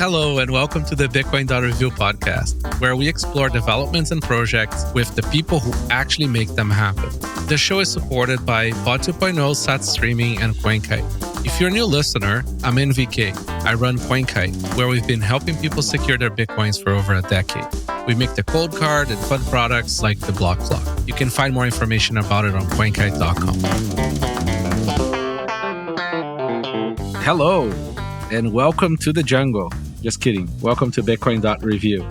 Hello, and welcome to the Bitcoin.review podcast, where we explore developments and projects with the people who actually make them happen. The show is supported by Pod 2.0, SAT Streaming, and Coinkite. If you're a new listener, I'm NVK. I run Coinkite, where we've been helping people secure their Bitcoins for over a decade. We make the cold card and fun products like the block clock. You can find more information about it on coinkite.com. Hello, and welcome to the jungle. Just kidding. Welcome to Bitcoin.review.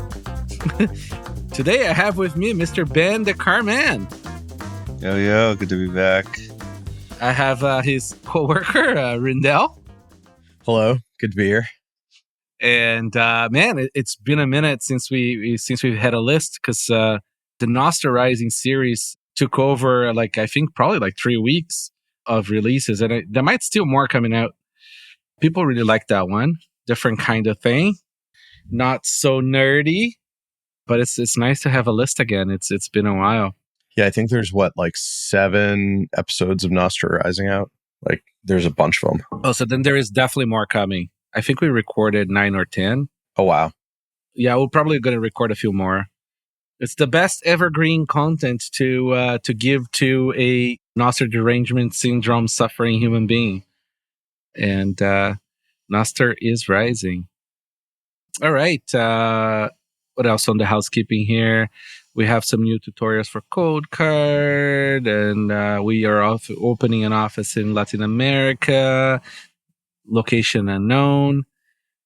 Today I have with me Mr. Ben Carman. Yo, good to be back. I have his co-worker, Rijndael. Hello, good to be here. And man, it's been a minute since we've had a list, because the Nostr Rising series took over, I think probably 3 weeks of releases, and there might still more coming out. People really like that one. Different kind of thing. Not so nerdy, but it's nice to have a list again. It's been a while. Yeah, I think there's 7 episodes of Nostr Rising out. There's a bunch of them. Oh, so then there is definitely more coming. I think we recorded 9 or 10. Oh, wow. Yeah, we're probably going to record a few more. It's the best evergreen content to give to a Nostr derangement syndrome suffering human being. And Nostr is rising. All right. What else on the housekeeping here? We have some new tutorials for COLDCARD, and we are opening an office in Latin America. Location unknown,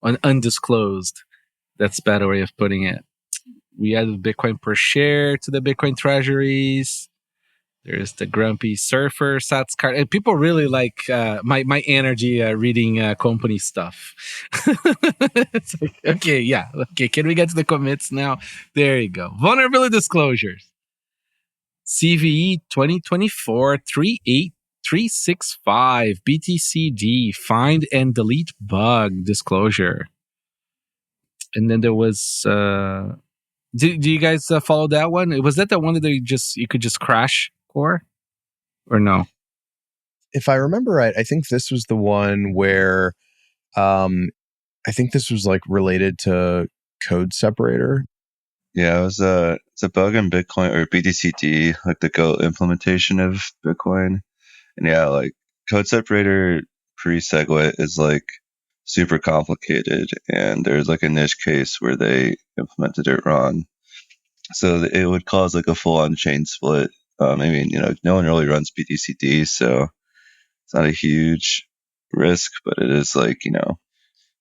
undisclosed. That's a better way of putting it. We added Bitcoin per share to the Bitcoin treasuries. There's the Grumpy Surfer, SATSCARD. And people really like my energy reading company stuff. It's okay, can we get to the commits now? There you go. Vulnerability disclosures. CVE 2024-38365 BTCD find and delete bug disclosure. And then there was... do you guys follow that one? Was that the one that you could just crash core, or no? If I remember right, I think this was the one where I think this was related to code separator. Yeah, it's a bug in Bitcoin or BTCD, the Go implementation of Bitcoin. And yeah, code separator pre-SegWit is super complicated, and there's a niche case where they implemented it wrong. So it would cause a full-on chain split. No one really runs BTCD, so it's not a huge risk, but it is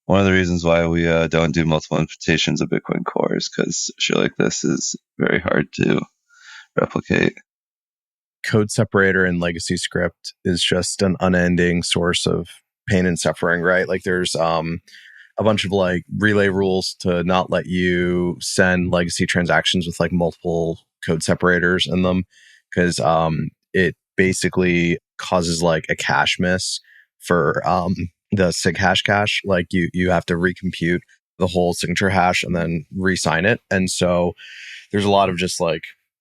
one of the reasons why we don't do multiple implementations of Bitcoin Core is because shit like this is very hard to replicate. Code separator and legacy script is just an unending source of pain and suffering, right? There's a bunch of relay rules to not let you send legacy transactions with multiple code separators in them, because it basically causes a cache miss for the sig hash cache. You have to recompute the whole signature hash and then re-sign it. And so there's a lot of just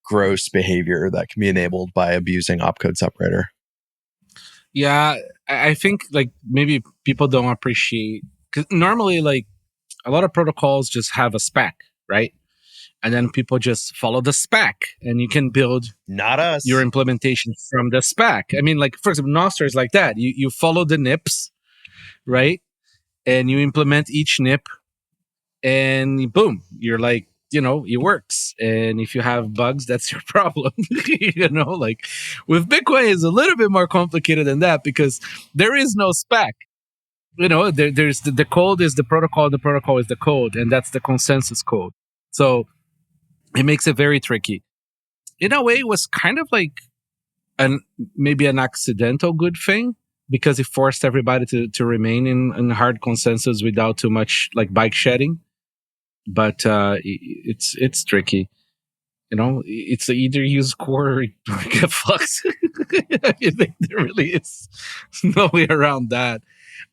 gross behavior that can be enabled by abusing opcode separator. Yeah, I think maybe people don't appreciate, because normally a lot of protocols just have a spec, right? And then people just follow the spec, and you can build not us your implementation from the spec. I mean, for example, Nostr is like that. You follow the NIPs, right? And you implement each NIP, and boom, you're it works. And if you have bugs, that's your problem. With Bitcoin, it's a little bit more complicated than that, because there is no spec. There's the code is the protocol is the code, and that's the consensus code. So it makes it very tricky. In a way, it was kind of maybe an accidental good thing, because it forced everybody to remain in hard consensus without too much bike shedding. But it's tricky. It's either use core or get fucked. There really is no way around that.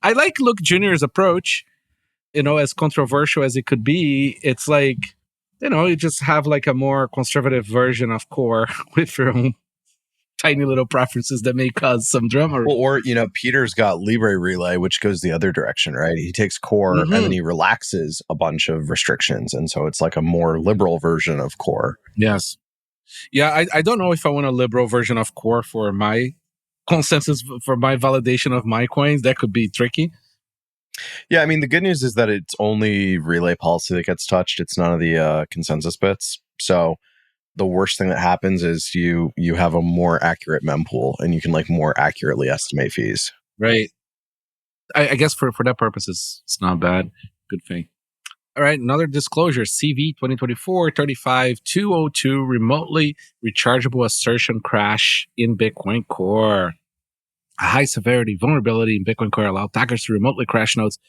I like Luke Jr.'s approach. As controversial as it could be, it's you just have a more conservative version of core with your own tiny little preferences that may cause some drama. Well, or, Peter's got Libre Relay, which goes the other direction, right? He takes core and then he relaxes a bunch of restrictions. And so it's like a more liberal version of core. Yes. Yeah, I don't know if I want a liberal version of core for my consensus, for my validation of my coins. That could be tricky. Yeah, I mean, the good news is that it's only relay policy that gets touched. It's none of the consensus bits. So the worst thing that happens is you have a more accurate mempool and you can more accurately estimate fees. Right. I guess for that purpose, it's not bad. Good thing. All right, another disclosure, CV 2024-35-202, remotely rechargeable assertion crash in Bitcoin Core. A high severity vulnerability in Bitcoin Core allow attackers to remotely crash nodes.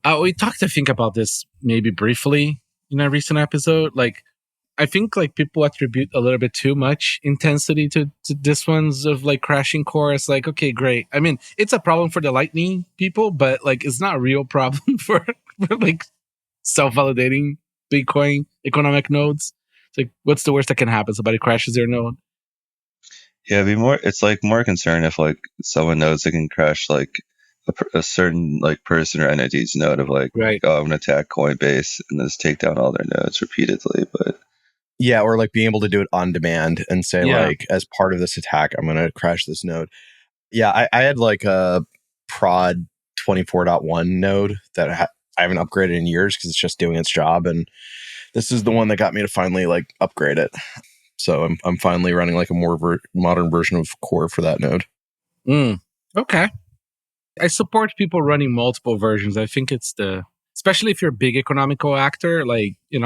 We talked, I think, about this maybe briefly in a recent episode. I think people attribute a little bit too much intensity to this ones of crashing core. It's okay, great. I mean, it's a problem for the Lightning people, but it's not a real problem for self-validating Bitcoin economic nodes. It's what's the worst that can happen? Somebody crashes their node. Yeah, it's more concern if someone knows they can crash a certain person or entity's node of right. Oh, I'm gonna attack Coinbase and just take down all their nodes repeatedly. But yeah, or being able to do it on demand and say as part of this attack, I'm gonna crash this node. Yeah, I had a prod 24.1 node that I haven't upgraded in years because it's just doing its job, and this is the one that got me to finally upgrade it. So I'm finally running a more modern version of core for that node. Okay. I support people running multiple versions. I think it's especially if you're a big economical actor,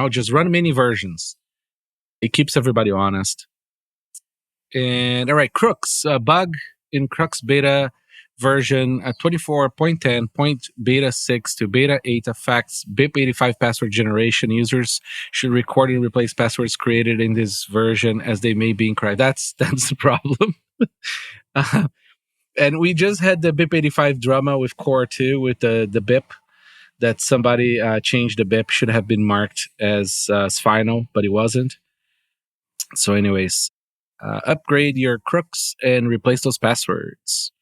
just run many versions. It keeps everybody honest. And all right, Krux, a bug in Krux beta version 24.10.beta 6 to beta 8 affects BIP85 password generation. Users should record and replace passwords created in this version as they may be incorrect. That's the problem. And we just had the BIP85 drama with Core 2 with the BIP that somebody changed the BIP, should have been marked as final, but it wasn't. So anyways, upgrade your Krux and replace those passwords.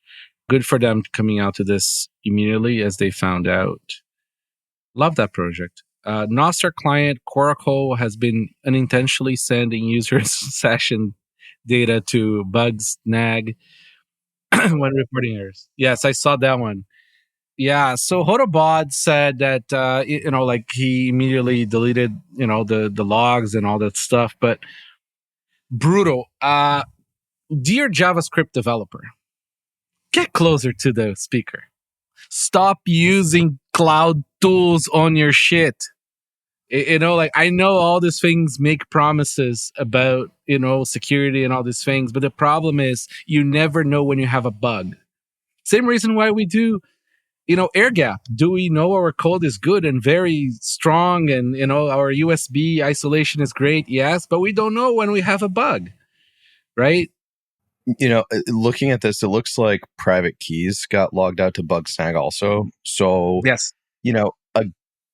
Good for them coming out to this immediately as they found out. Love that project. Nostr client Coracle has been unintentionally sending users session data to bugs nag when reporting errors. Yes, I saw that one. Yeah, so Hodobod said that he immediately deleted the logs and all that stuff, but brutal. Dear JavaScript developer, get closer to the speaker. Stop using cloud tools on your shit. I know all these things make promises about, security and all these things, but the problem is you never know when you have a bug. Same reason why we do, air gap. Do we know our code is good and very strong and, our USB isolation is great? Yes, but we don't know when we have a bug, right? Looking at this, it looks like private keys got logged out to Bugsnag also. So, yes, a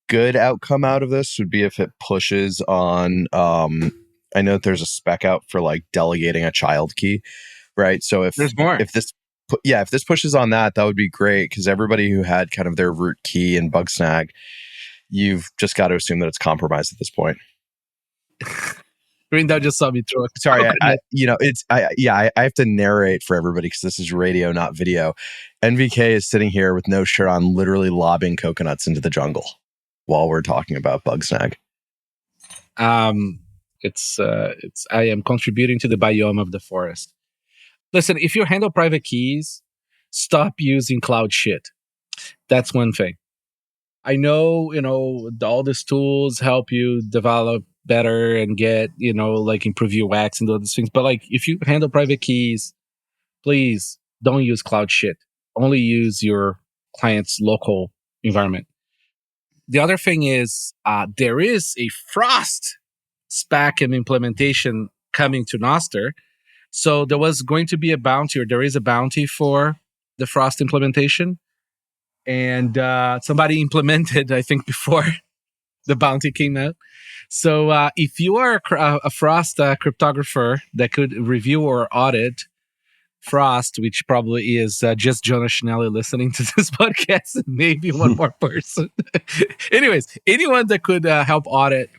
good outcome out of this would be if it pushes on. I know that there's a spec out for delegating a child key, right? So if there's more, if this pushes on that would be great because everybody who had kind of their root key in Bugsnag, you've just got to assume that it's compromised at this point. Rijndael just saw me throw it. Sorry, I have to narrate for everybody because this is radio, not video. NVK is sitting here with no shirt on, literally lobbing coconuts into the jungle while we're talking about Bugsnag. I am contributing to the biome of the forest. Listen, if you handle private keys, stop using cloud shit. That's one thing. I know, all these tools help you develop better and get, improve your wax and all these things. But if you handle private keys, please don't use cloud shit. Only use your client's local environment. The other thing is there is a Frost spec and implementation coming to Nostr. So there was going to be a bounty, or there is a bounty for the Frost implementation. And somebody implemented, I think, before the bounty came out. So if you are a Frost cryptographer that could review or audit Frost, which probably is just Jonas Schnelli listening to this podcast, and maybe one more person. Anyways, anyone that could help audit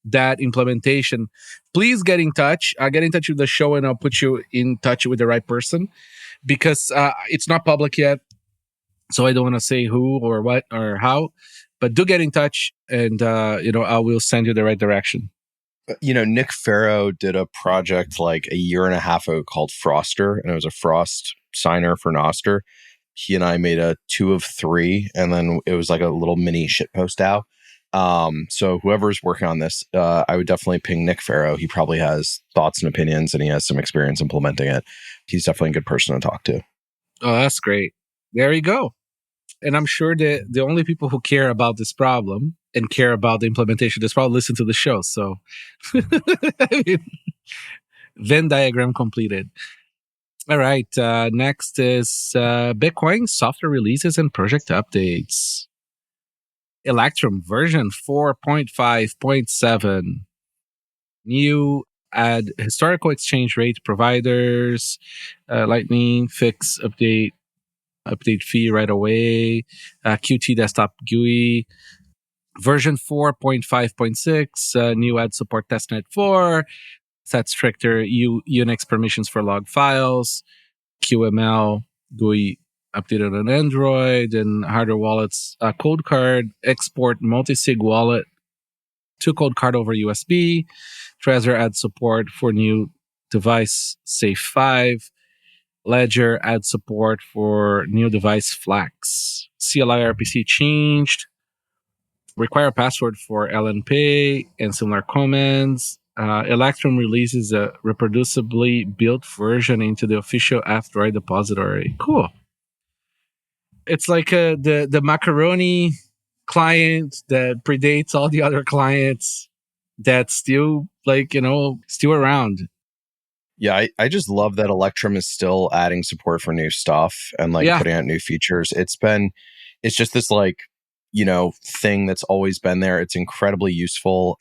that implementation, please get in touch. Get in touch with the show, and I'll put you in touch with the right person, because it's not public yet, so I don't want to say who or what or how. But do get in touch, and I will send you the right direction. Nick Farrow did a project like a year and a half ago called Froster, and it was a Frost signer for Nostr. He and I made a 2 of 3, and then it was like a little mini shitpost DAO. So whoever's working on this, I would definitely ping Nick Farrow. He probably has thoughts and opinions, and he has some experience implementing it. He's definitely a good person to talk to. Oh, that's great. There you go. And I'm sure that the only people who care about this problem and care about the implementation of this problem listen to the show. So, Venn diagram completed. All right. Next is Bitcoin software releases and project updates. Electrum version 4.5.7. New add historical exchange rate providers, Lightning, fix, update fee right away, Qt desktop GUI, version 4.5.6, new add support testnet 4, set stricter Unix permissions for log files, QML GUI updated on Android, and hardware wallets, COLDCARD, export multi-sig wallet to COLDCARD over USB, Trezor add support for new device Safe 5, Ledger adds support for new device Flax. CLI RPC changed. Require password for LNPay and similar commands. Electrum releases a reproducibly built version into the official Android repository. Cool. It's like the macaroni client that predates all the other clients that's still still around. Yeah, I just love that Electrum is still adding support for new stuff and putting out new features. It's just this thing that's always been there. It's incredibly useful.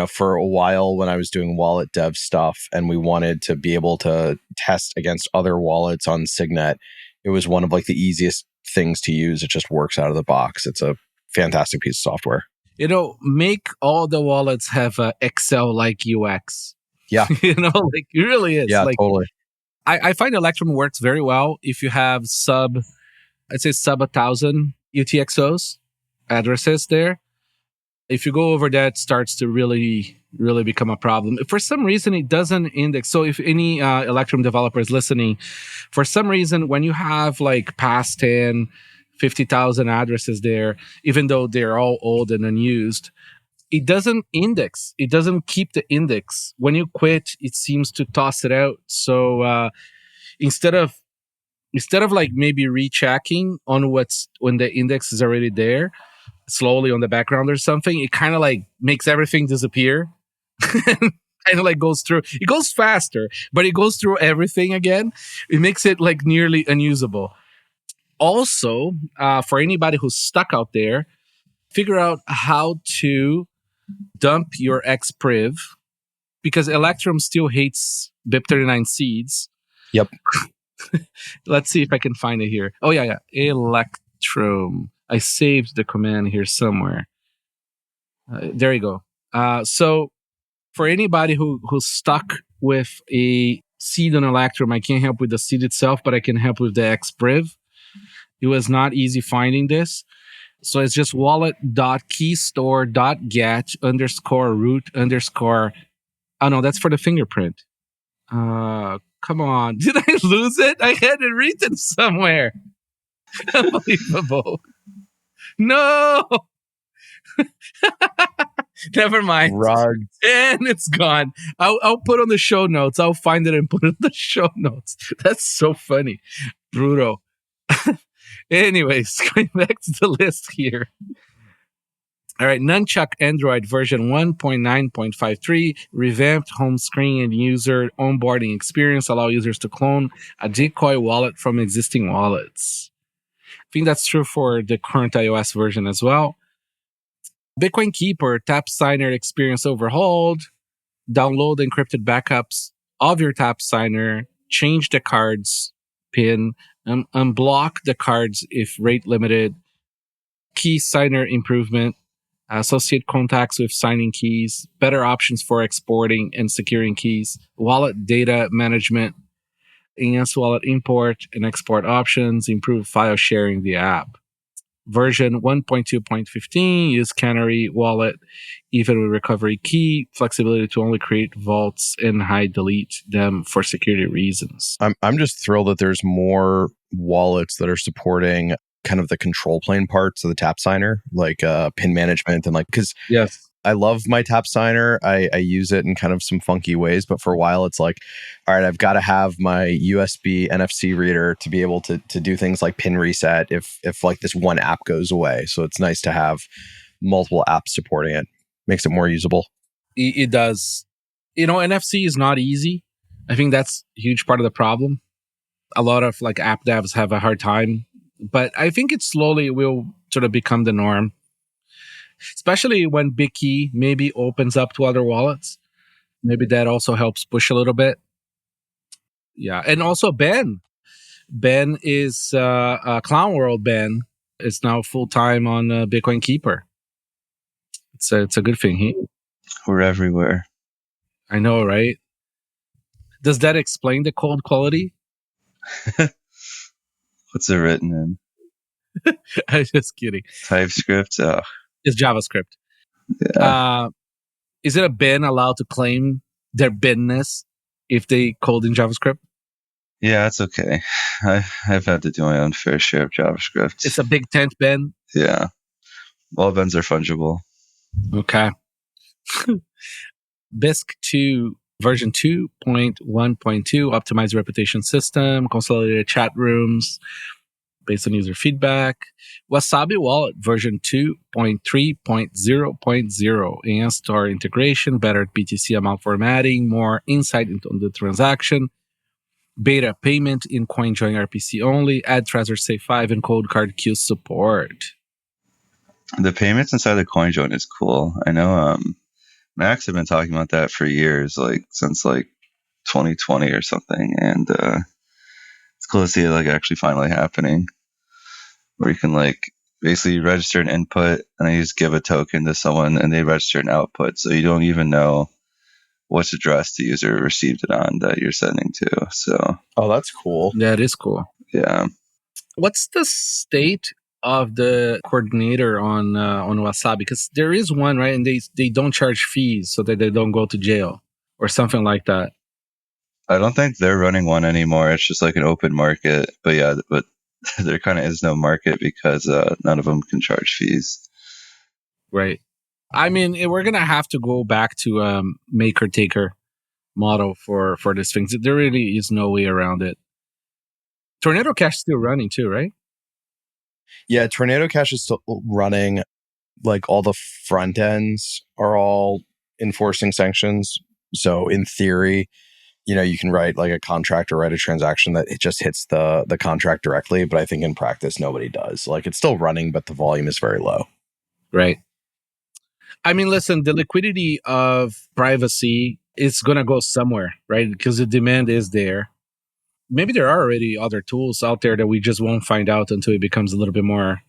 For a while when I was doing wallet dev stuff and we wanted to be able to test against other wallets on Signet, it was one of the easiest things to use. It just works out of the box. It's a fantastic piece of software. Make all the wallets have a Excel-like UX. Yeah. It really is. Yeah, totally. I find Electrum works very well if you have sub 1,000 UTXOs addresses there. If you go over that, it starts to really, really become a problem. For some reason, it doesn't index. So if any Electrum developer is listening, for some reason, when you have past 10, 50,000 addresses there, even though they're all old and unused, it doesn't index. It doesn't keep the index. When you quit, it seems to toss it out. So instead of maybe rechecking on when the index is already there, slowly on the background or something, it kind of makes everything disappear. Kind of goes through. It goes faster, but it goes through everything again. It makes it nearly unusable. Also, for anybody who's stuck out there, figure out how to dump your xpriv, because Electrum still hates BIP39 seeds. Yep. Let's see if I can find it here. Oh, yeah. Electrum. I saved the command here somewhere. There you go. So for anybody who's stuck with a seed on Electrum, I can't help with the seed itself, but I can help with the xpriv. It was not easy finding this. So it's just wallet.keystore.get_root_. Oh, no, that's for the fingerprint. Come on. Did I lose it? I had it written somewhere. Unbelievable. No. Never mind. Rugged. And it's gone. I'll put on the show notes. I'll find it and put it in the show notes. That's so funny. Brutal. Anyways, going back to the list here. All right, Nunchuk Android version 1.9.53, revamped home screen and user onboarding experience, allow users to clone a decoy wallet from existing wallets. I think that's true for the current iOS version as well. Bitcoin Keeper tap signer experience overhauled. Download encrypted backups of your tap signer change the card's PIN, unblock the cards if rate limited, key signer improvement, associate contacts with signing keys, better options for exporting and securing keys, wallet data management, enhanced wallet import and export options, improve file sharing the app. Version 1.2.15, use Canary Wallet, even with recovery key, flexibility to only create vaults and hide delete them for security reasons. I'm just thrilled that there's more wallets that are supporting kind of the control plane parts of the tap signer, like pin management and because Yes. I love my tap signer. I use it in kind of some funky ways, but for a while it's like, all right, I've got to have my USB NFC reader to be able to do things like pin reset if like this one app goes away. So it's nice to have multiple apps supporting it. Makes it more usable. It does. NFC is not easy. I think that's a huge part of the problem. A lot of app devs have a hard time, but I think it slowly will sort of become the norm. Especially when Bitkey maybe opens up to other wallets. Maybe that also helps push a little bit. Yeah. And also Ben. Ben is Clown World Ben is now full-time on Bitcoin Keeper. It's a good thing. We're everywhere. I know, right? Does that explain the cold quality? What's it written in? I'm just kidding. TypeScript? Oh. It's JavaScript. Yeah. Is it a bin allowed to claim their binness if they code in JavaScript? Yeah, that's okay. I've had to do my own fair share of JavaScript. It's a big tent bin? Yeah. All bins are fungible. Okay. BISC 2 version 2.1.2 optimized reputation system, consolidated chat rooms based on user feedback. Wasabi Wallet version 2.3.0.0 enhanced store integration, better BTC amount formatting, more insight into the transaction, beta payment in CoinJoin RPC only, add Trezor Safe 5 and COLDCARD Q support. The payments inside the CoinJoin is cool. I know Max have been talking about that for years, since 2020 or something, and it's cool to see it actually finally happening, where you can basically register an input and then you just give a token to someone and they register an output, so you don't even know which address the user received it on that you're sending to. So, oh, that's cool. That is cool. Yeah. What's the state of the coordinator on Wasabi? Because there is one, right? And they don't charge fees so that they don't go to jail or something like that. I don't think they're running one anymore. It's just an open market. But yeah, but there kind of is no market because none of them can charge fees. Right. I mean, we're going to have to go back to maker-taker model for these things. There really is no way around it. Tornado Cash is still running too, right? Yeah, Tornado Cash is still running. All the front ends are all enforcing sanctions. So in theory, you can write a contract or write a transaction that it just hits the contract directly. But I think in practice, nobody does. It's still running, but the volume is very low. Right. I mean, listen, the liquidity of privacy is going to go somewhere, right? Because the demand is there. Maybe there are already other tools out there that we just won't find out until it becomes a little bit more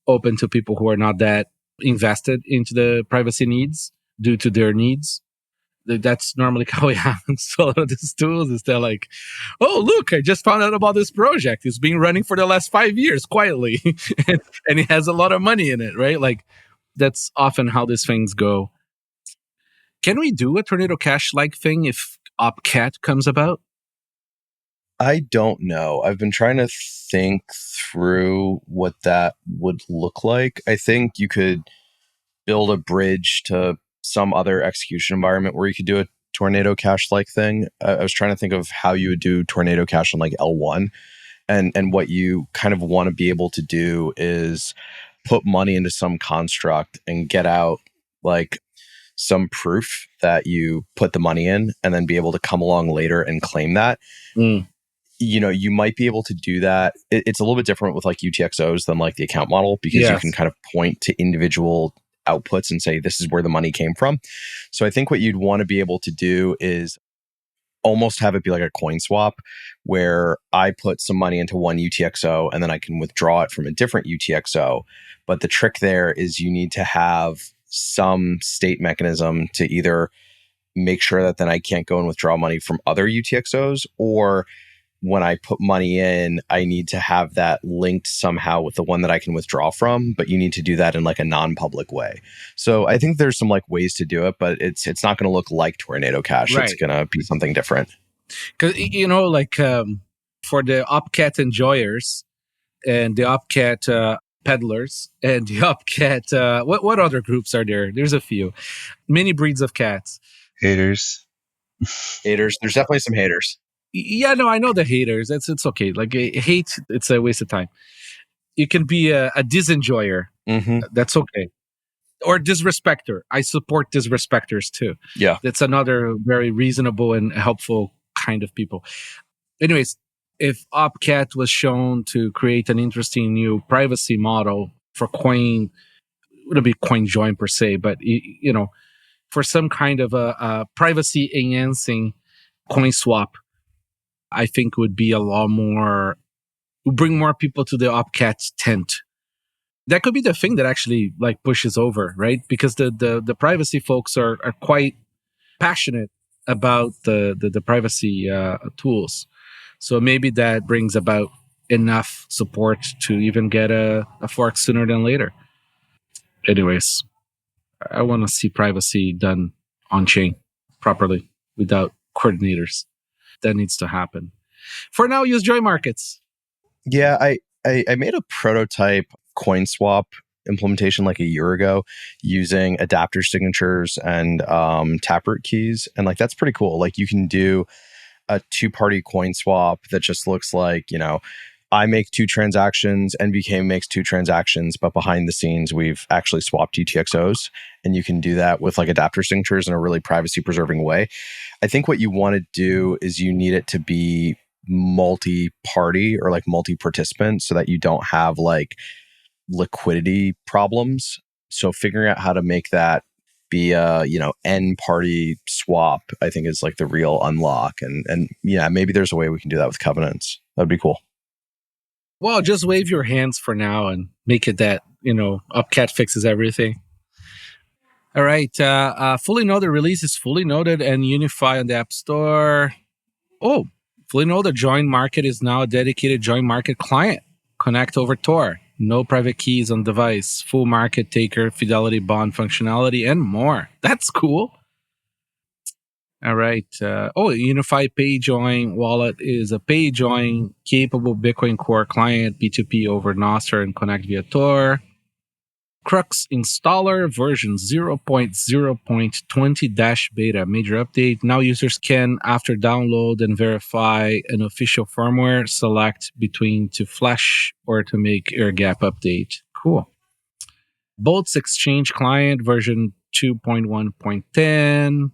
open to people who are not that invested into the privacy needs due to their needs. That's normally how it happens to a lot of these tools. Is they're like, oh, look, I just found out about this project. It's been running for the last 5 years quietly. and it has a lot of money in it, right? That's often how these things go. Can we do a Tornado Cash-like thing if OpCat comes about? I don't know. I've been trying to think through what that would look like. I think you could build a bridge to some other execution environment where you could do a Tornado Cash-like thing. I was trying to think of how you would do Tornado Cash on L1. And what you kind of want to be able to do is put money into some construct and get out some proof that you put the money in and then be able to come along later and claim that. You might be able to do that. It's a little bit different with UTXOs than the account model because you can kind of point to individual outputs and say, this is where the money came from. So I think what you'd want to be able to do is almost have it be like a coin swap where I put some money into one UTXO and then I can withdraw it from a different UTXO. But the trick there is you need to have some state mechanism to either make sure that then I can't go and withdraw money from other UTXOs, or when I put money in, I need to have that linked somehow with the one that I can withdraw from, but you need to do that in like a non-public way. So I think there's some like ways to do it, but it's not going to look like Tornado Cash. Right. It's going to be something different. Because, like for the Opcat enjoyers and the Opcat peddlers and the Opcat, what other groups are there? There's a few. Many breeds of cats. Haters. Haters. There's definitely some haters. Yeah, no, I know the haters. It's okay. Like hate, it's a waste of time. You can be a disenjoyer. Mm-hmm. That's okay. Or disrespecter. I support disrespecters too. Yeah. That's another very reasonable and helpful kind of people. Anyways, if Opcat was shown to create an interesting new privacy model for coin, it wouldn't be coin join per se, but for some kind of a privacy enhancing coin swap, I think would be a lot more, would bring more people to the Opcat tent. That could be the thing that actually like pushes over, right? Because the privacy folks are quite passionate about the privacy tools. So maybe that brings about enough support to even get a fork sooner than later. Anyways, I want to see privacy done on chain properly without coordinators. That needs to happen. For now, use join markets. Yeah, I made a prototype coin swap implementation like a year ago using adapter signatures and taproot keys, and like that's pretty cool. Like you can do a two-party coin swap that just looks like, I make 2 transactions, NBK makes 2 transactions, but behind the scenes we've actually swapped UTXOs, and you can do that with like adapter signatures in a really privacy preserving way. I think what you want to do is you need it to be multi-party or like multi-participant so that you don't have like liquidity problems. So figuring out how to make that be a n party swap, I think is like the real unlock. And yeah, maybe there's a way we can do that with covenants. That'd be cool. Well, just wave your hands for now and make it that Opcat fixes everything. All right, fully noded release is fully noded and unify on the App Store. Oh, fully noded join market is now a dedicated join market client. Connect over Tor. No private keys on device. Full market taker, fidelity bond functionality, and more. That's cool. All right. Unified Pay Join Wallet is a pay join capable Bitcoin Core client, P2P over Nostr and connect via Tor. Krux-installer version 0.0.20-beta major update. Now users can, after download and verify an official firmware, select between to flash or to make air gap update. Cool. BoltzExchange Client version 2.1.10.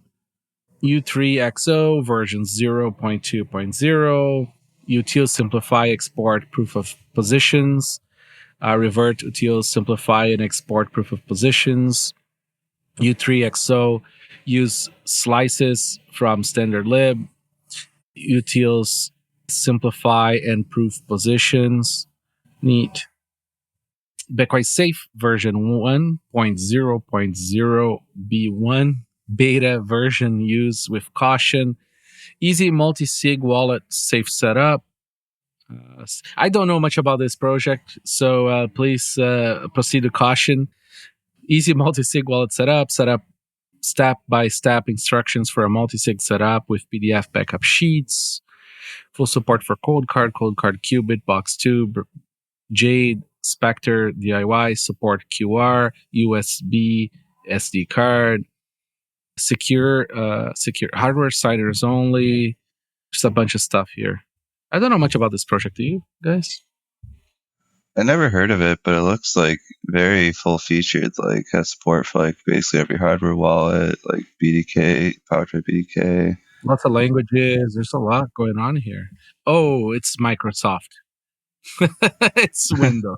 Utreexo version 0.2.0. Util simplify export proof of positions. Revert util simplify and export proof of positions. Utreexo use slices from standard lib. Utils simplify and proof positions. Neat. Bitcoin Safe version 1.0.0b1 beta version use with caution. Easy multi-sig wallet safe setup. I don't know much about this project, so please proceed with caution. Easy multi-sig wallet setup. Set up step-by-step instructions for a multi-sig setup with PDF backup sheets. Full support for COLDCARD, COLDCARD Q, Bitbox 2, Jade, Spectre, DIY, support QR, USB, SD card, secure hardware signers only. Just a bunch of stuff here. I don't know much about this project. Do you guys? I never heard of it, but it looks like very full featured. Like has support for like basically every hardware wallet, like BDK, powered by BDK. Lots of languages. There's a lot going on here. Oh, it's Microsoft. It's Windows.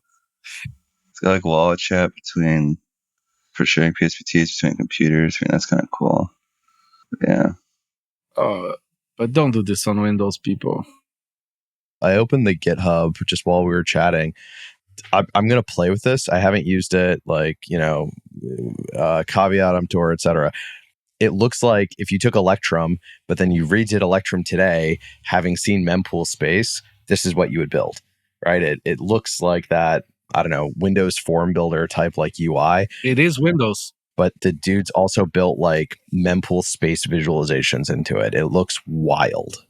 It's got like wallet chat for sharing PSPTs between computers. I mean, that's kind of cool. Yeah. But don't do this on Windows, people. I opened the GitHub just while we were chatting. I'm going to play with this. I haven't used it, caveat emptor, etc. It looks like if you took Electrum, but then you redid Electrum today, having seen mempool space, this is what you would build, right? It looks like that, I don't know, Windows form builder type like UI. It is Windows. But the dude's also built like mempool space visualizations into it. It looks wild.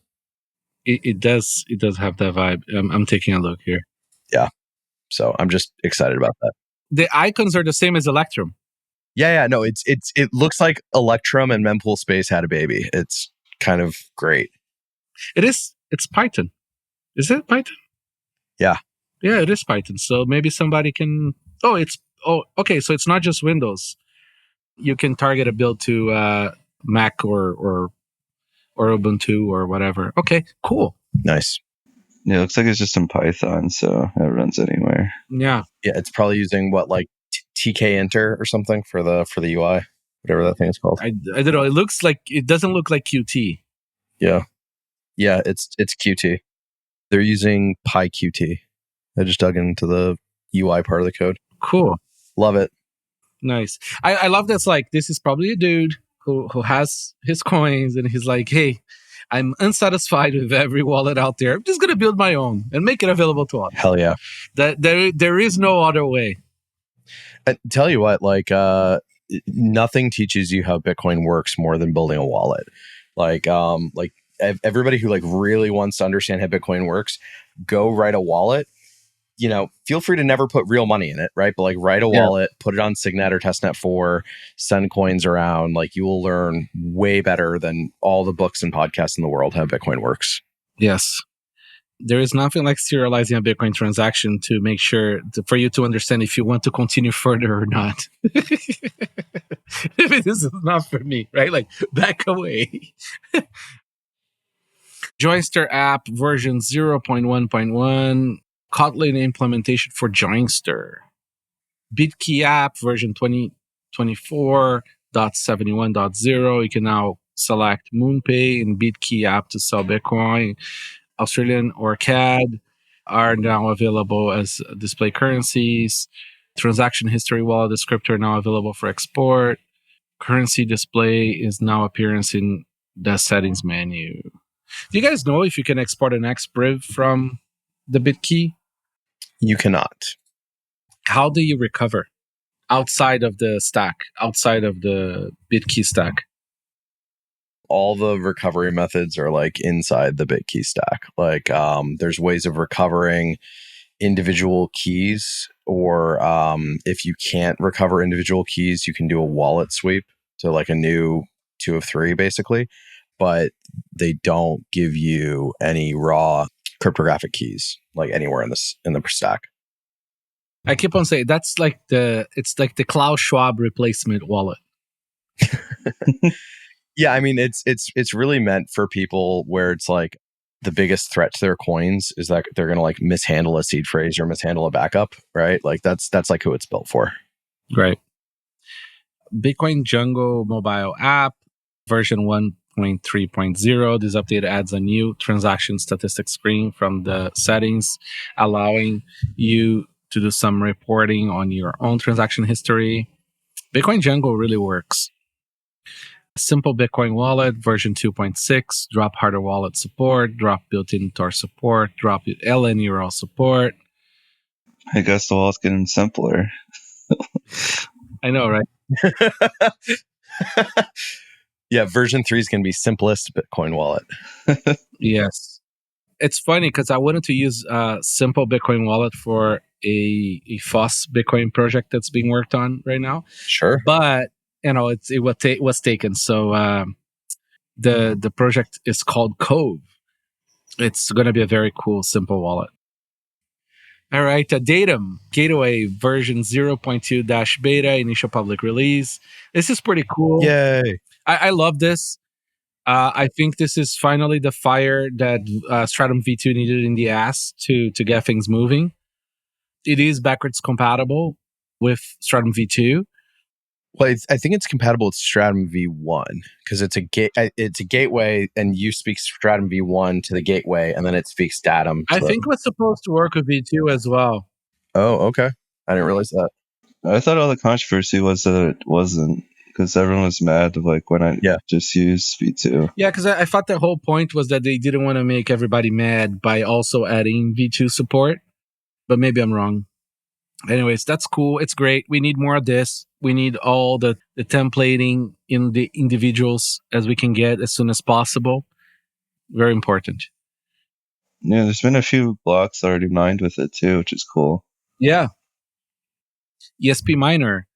It does have that vibe. I'm taking a look here. Yeah. So I'm just excited about that. The icons are the same as Electrum. Yeah. No, it looks like Electrum and mempool space had a baby. It's kind of great. It is. It's Python. Is it Python? Yeah. Yeah, it is Python. So maybe somebody can. Okay. So it's not just Windows. You can target a build to Mac or Ubuntu or whatever. Okay, cool. Nice. Yeah, it looks like it's just in Python, so it runs anywhere. Yeah. Yeah, it's probably using what, like tkinter or something for the UI, whatever that thing is called. I don't know. It doesn't look like Qt. Yeah. Yeah, it's Qt. They're using PyQt. I just dug into the UI part of the code. Cool. Love it. Nice. I love that's like, this is probably a dude who has his coins and he's like, hey, I'm unsatisfied with every wallet out there. I'm just going to build my own and make it available to others. Hell yeah. There is no other way. I tell you what, nothing teaches you how Bitcoin works more than building a wallet. Everybody who really wants to understand how Bitcoin works, go write a wallet. Feel free to never put real money in it, right? But write a wallet, put it on Signet or Testnet 4, send coins around. You will learn way better than all the books and podcasts in the world how Bitcoin works. Yes. There is nothing like serializing a Bitcoin transaction to make sure for you to understand if you want to continue further or not. This is not for me, right? Back away. Joinstr App version 0.1.1. Kotlin implementation for Joinstr. Bitkey App version 2024.71.0. You can now select MoonPay and Bitkey App to sell Bitcoin. Australian or CAD are now available as display currencies. Transaction history wallet descriptor now available for export. Currency display is now appearing in the settings menu. Do you guys know if you can export an XPriv from the Bitkey? You cannot. How do you recover outside of the stack, outside of the Bitkey stack? All the recovery methods are inside the Bitkey stack. There's ways of recovering individual keys, or if you can't recover individual keys, you can do a wallet sweep to a new 2 of 3 basically. But they don't give you any raw cryptographic keys anywhere in the stack. I keep on saying it's like the Klaus Schwab replacement wallet. Yeah, I mean it's really meant for people where it's the biggest threat to their coins is that they're going to mishandle a seed phrase or mishandle a backup, right? That's who it's built for. Right. Bitcoin Django mobile app version 1.3.0. This update adds a new transaction statistics screen from the settings, allowing you to do some reporting on your own transaction history. Bitcoin Django really works. Simple Bitcoin Wallet version 2.6, drop hardware wallet support, drop built-in Tor support, drop LN URL support. I guess the wallet's getting simpler. I know, right? Yeah, version 3 is going to be simplest Bitcoin wallet. Yes. It's funny because I wanted to use Simple Bitcoin Wallet for a FOSS Bitcoin project that's being worked on right now. Sure. But, it was taken. So the project is called Cove. It's going to be a very cool, simple wallet. All right, DATUM Gateway version 0.2-beta, initial public release. This is pretty cool. Yay. I love this. I think this is finally the fire that Stratum V2 needed in the ass to get things moving. It is backwards compatible with Stratum V2. Well, I think it's compatible with Stratum v1 because it's a gateway, and you speak Stratum v1 to the gateway, and then it speaks Datum. I think it was supposed to work with V2 as well. Oh, okay. I didn't realize that. I thought all the controversy was that it wasn't, because everyone was mad like when I just used V2. Yeah, because I thought the whole point was that they didn't want to make everybody mad by also adding V2 support, but maybe I'm wrong. Anyways, that's cool. It's great. We need more of this. We need all the templating in the individuals as we can get as soon as possible. Very important. Yeah, there's been a few blocks already mined with it too, which is cool. Yeah. ESP-Miner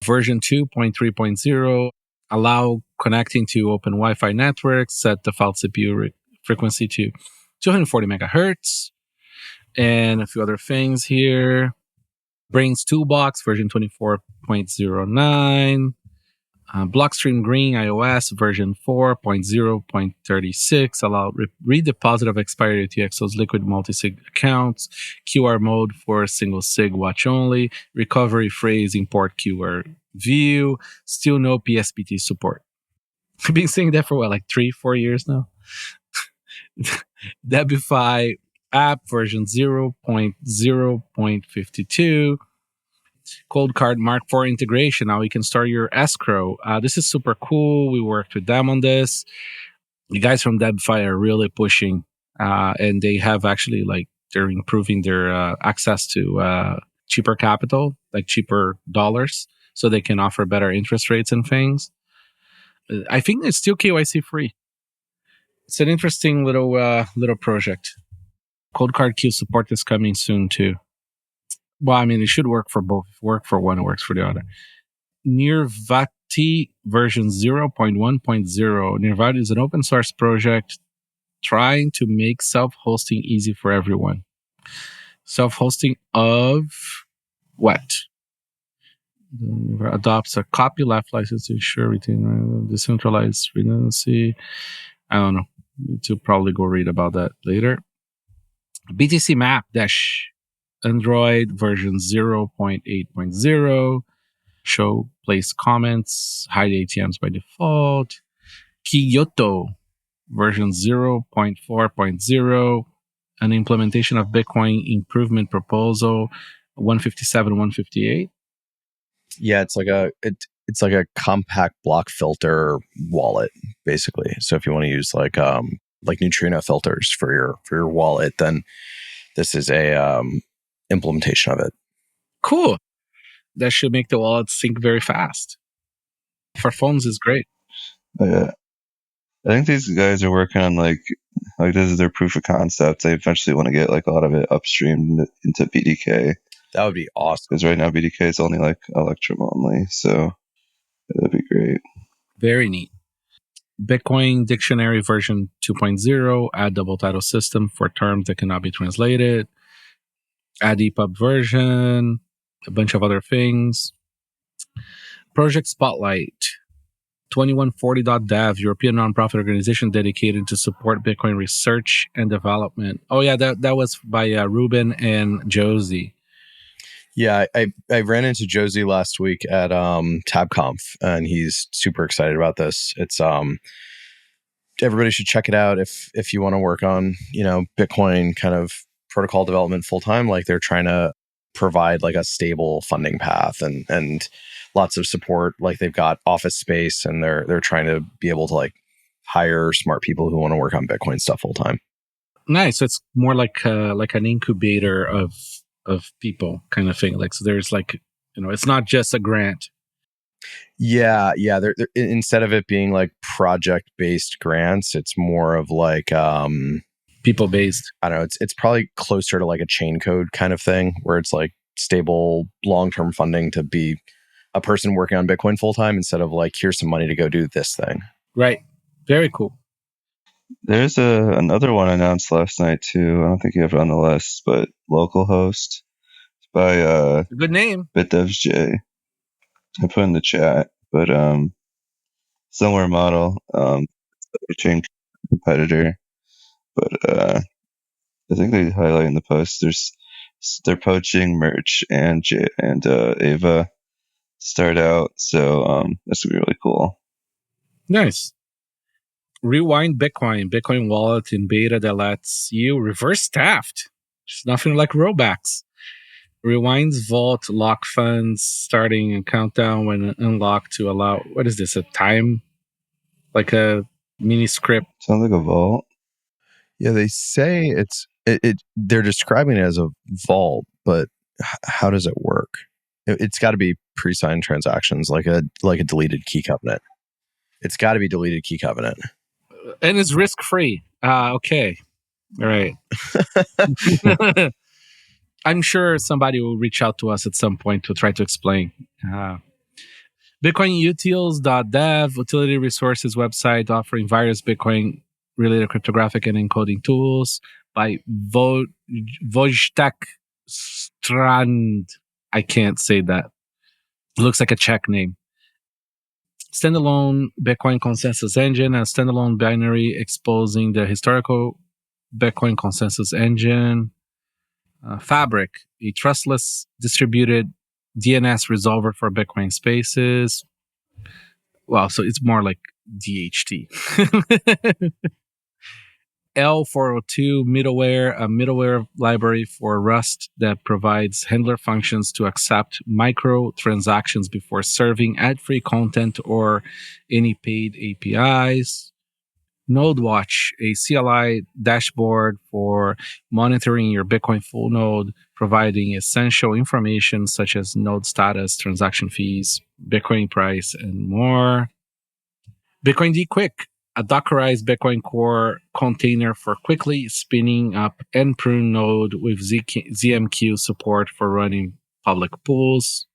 version 2.3.0 allow connecting to open Wi-Fi networks, set default CPU frequency to 240 megahertz, and a few other things here. Braiins Toolbox version 24.09. Blockstream Green iOS version 4.0.36 allow redeposit of expired Utreexo's liquid multi-sig accounts, QR mode for single sig watch only, recovery phrase import QR view, still no PSPT support. I've been saying that for what, like 3-4 years now? Defibi App version 0.0.52. COLDCARD Mark IV integration. Now you can start your escrow. This is super cool. We worked with them on this. The guys from Defibi are really pushing, and they have actually they're improving their access to cheaper capital, like cheaper dollars, so they can offer better interest rates and things. I think it's still KYC free. It's an interesting little project. COLDCARD Q support is coming soon too. Well, I mean, it should work for both. If it works for one, it works for the other. Nirvati version 0.1.0. Nirvati is an open source project trying to make self-hosting easy for everyone. Self-hosting of what? Adopts a copyleft license to ensure retain decentralized redundancy. I don't know. Need to probably go read about that later. BTCmap-android version 0.8.0. Show place comments, hide ATMs by default. Kyoto version 0.4.0. An implementation of Bitcoin improvement proposal 157, 158. Yeah, it's like a compact block filter wallet, basically. So if you want to use like neutrino filters for your wallet, then this is a implementation of it. Cool. That should make the wallet sync very fast. For phones is great. Yeah. I think these guys are working on like this is their proof of concept. They eventually want to get like a lot of it upstreamed into BDK. That would be awesome. Because right now BDK is only like Electrum only, so that'd be great. Very neat. Bitcoin Dictionary version 2.0, add double title system for terms that cannot be translated. Add EPUB version, a bunch of other things. Project Spotlight, 2140.dev, European nonprofit organization dedicated to support Bitcoin research and development. Oh yeah, that was by Ruben and Josie. Yeah, I ran into Josie last week at TabConf, and he's super excited about this. It's everybody should check it out if you want to work on Bitcoin kind of protocol development full time. Like they're trying to provide like a stable funding path and lots of support. Like they've got office space, and they're trying to be able to like hire smart people who want to work on Bitcoin stuff full time. Nice. So it's more like an incubator of people kind of thing. Like, so there's like, it's not just a grant. Yeah. They're, instead of it being like project-based grants, it's more of like people-based. I don't know. It's probably closer to like a chain code kind of thing, where it's like stable long-term funding to be a person working on Bitcoin full-time instead of like, here's some money to go do this thing. Right. Very cool. There's another one announced last night too. I don't think you have it on the list, but Localhost by good name. BitDevJ. I put in the chat, but similar model, chain competitor. But I think they highlight in the post they're poaching Merch and Ava. start out. So this would be really cool. Nice. Rewind Bitcoin wallet in beta that lets you reverse theft. It's nothing like rollbacks. Rewinds vault lock funds starting a countdown when unlocked to allow, what is this, a time? Like a mini script? Sounds like a vault. Yeah, they say they're describing it as a vault, but how does it work? It's got to be pre-signed transactions, like a deleted key covenant. It's got to be deleted key covenant. And it's risk-free. Okay. All right. I'm sure somebody will reach out to us at some point to try to explain. BitcoinUtils.dev, utility resources website offering various Bitcoin-related cryptographic and encoding tools by Wojtek Strand. I can't say that. It looks like a Czech name. Standalone Bitcoin consensus engine, a standalone binary exposing the historical Bitcoin consensus engine. Fabric, a trustless distributed DNS resolver for Bitcoin spaces. Well, so it's more like DHT. L402 middleware, a middleware library for Rust that provides handler functions to accept micro transactions before serving ad-free content or any paid APIs. NodeWatch, a CLI dashboard for monitoring your Bitcoin full node, providing essential information such as node status, transaction fees, Bitcoin price, and more. Bitcoin Quick, a Dockerized Bitcoin Core container for quickly spinning up and prune node with ZMQ support for running public pools.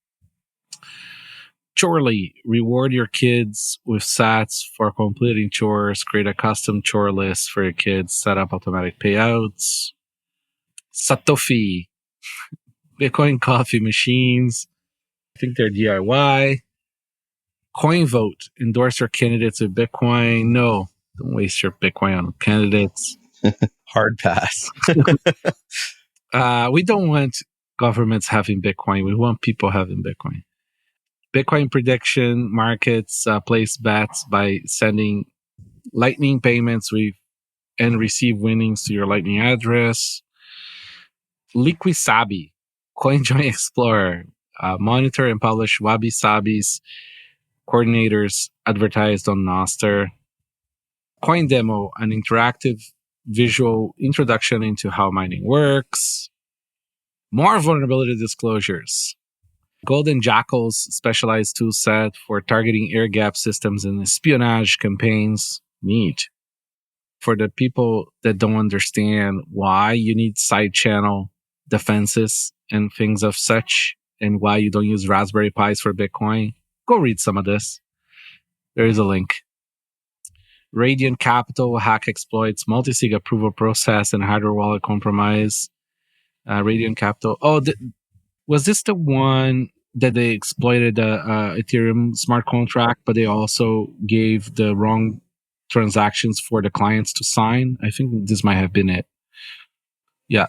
Chorely, reward your kids with sats for completing chores, create a custom chore list for your kids, set up automatic payouts. Satofi, Bitcoin coffee machines. I think they're DIY. CoinVote, endorse your candidates with Bitcoin. No, don't waste your Bitcoin on candidates. Hard pass. We don't want governments having Bitcoin. We want people having Bitcoin. Bitcoin prediction markets place bets by sending Lightning payments and receive winnings to your Lightning address. Liquisabi, CoinJoin Explorer, monitor and publish Wabi-Sabi's coordinators advertised on Nostr. Coin Demo, an interactive visual introduction into how mining works. More vulnerability disclosures. Golden Jackal's specialized tool set for targeting air gap systems and espionage campaigns. Neat. For the people that don't understand why you need side channel defenses and things of such, and why you don't use Raspberry Pis for Bitcoin, go read some of this. There is a link. Radiant Capital hack exploits multi-sig approval process and hardware wallet compromise. Radiant Capital. Was this the one that they exploited the Ethereum smart contract, but they also gave the wrong transactions for the clients to sign? I think this might have been it. Yeah.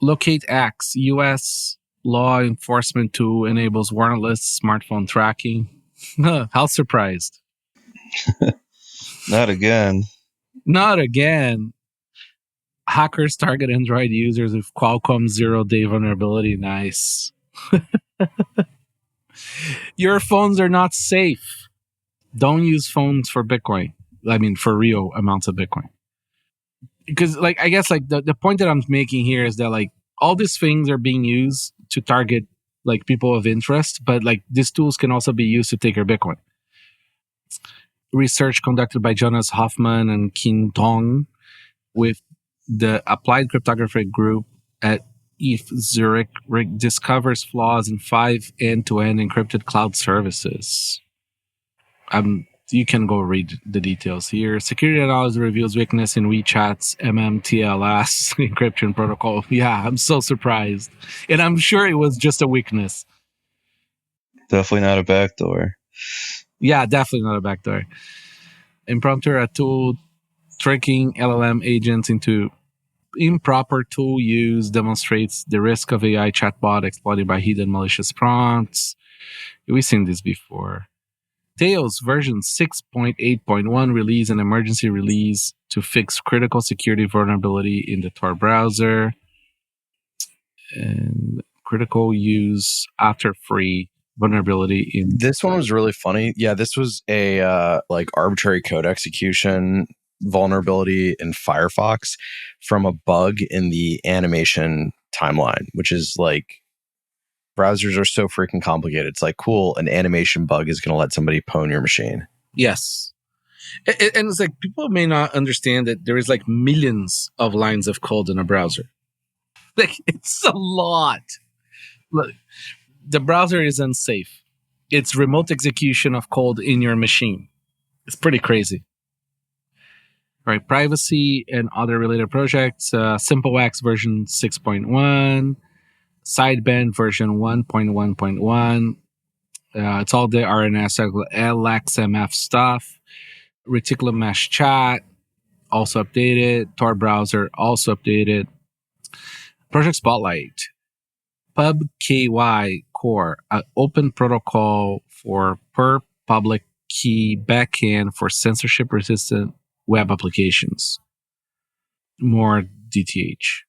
LocateX, US law enforcement tool, enables warrantless smartphone tracking. How surprised. Not again. Not again. Hackers target Android users with Qualcomm 0-day vulnerability. Nice. Your phones are not safe. Don't use phones for Bitcoin. I mean, for real amounts of Bitcoin. Because, like, I guess, like, the point that I'm making here is that, like, all these things are being used to target, like, people of interest, but, like, these tools can also be used to take your Bitcoin. Research conducted by Jonas Hoffman and King Tong with the Applied Cryptography Group at ETH Zurich discovers flaws in 5 end-to-end encrypted cloud services. You can go read the details here. Security analysis reveals weakness in WeChat's MMTLS encryption protocol. Yeah, I'm so surprised. And I'm sure it was just a weakness. Definitely not a backdoor. Yeah, definitely not a backdoor. Impromptu, a tool tricking LLM agents into improper tool use demonstrates the risk of AI chatbot exploited by hidden malicious prompts. We've seen this before. Tails version 6.8.1 release an emergency release to fix critical security vulnerability in the Tor browser. And critical use after free vulnerability in... This one was really funny. Yeah, this was a arbitrary code execution vulnerability in Firefox from a bug in the animation timeline, which is like, browsers are so freaking complicated. It's like, cool, an animation bug is going to let somebody pwn your machine. Yes. And it's like, people may not understand that there is like millions of lines of code in a browser. Like, it's a lot. Look, the browser is unsafe. It's remote execution of code in your machine. It's pretty crazy. All right, privacy and other related projects. SimpleX version 6.1. Sideband version 1.1.1. It's all the RNS LXMF stuff. Reticulum MeshChat, also updated. Tor browser, also updated. Project Spotlight. PubKY Core, an open protocol for per public key backend for censorship-resistant web applications. More DTH.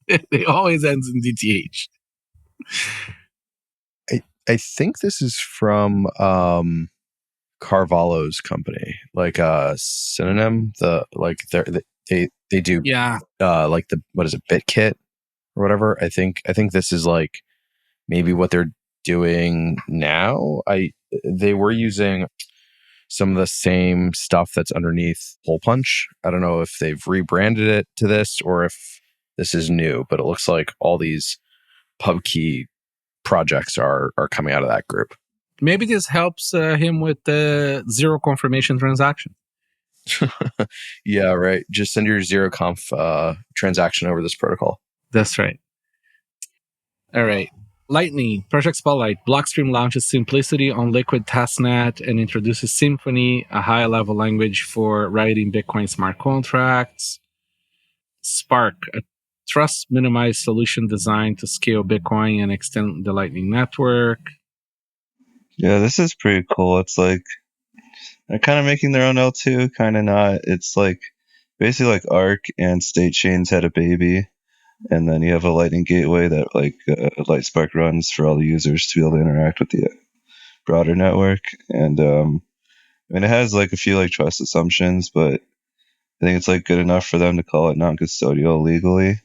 It always ends in DTH. I think this is from Carvalho's company, like Synonym. They do like the, what is it, BitKit or whatever. I think this is like maybe what they're doing now. They were using some of the same stuff that's underneath Hole Punch. I don't know if they've rebranded it to this or if this is new, but it looks like all these PubKey projects are coming out of that group. Maybe this helps him with the zero confirmation transaction. Yeah, right. Just send your zero conf transaction over this protocol. That's right. All right. Lightning, Project Spotlight. Blockstream launches Simplicity on Liquid Testnet and introduces Symphony, a high-level language for writing Bitcoin smart contracts. Spark, a trust-minimized solution designed to scale Bitcoin and extend the Lightning Network. Yeah, this is pretty cool. It's like they're kind of making their own L2, kind of not. It's like basically like Arc and State Chains had a baby, and then you have a Lightning Gateway that like Lightspark runs for all the users to be able to interact with the broader network. And I mean, it has like a few like trust assumptions, but I think it's like good enough for them to call it non-custodial legally,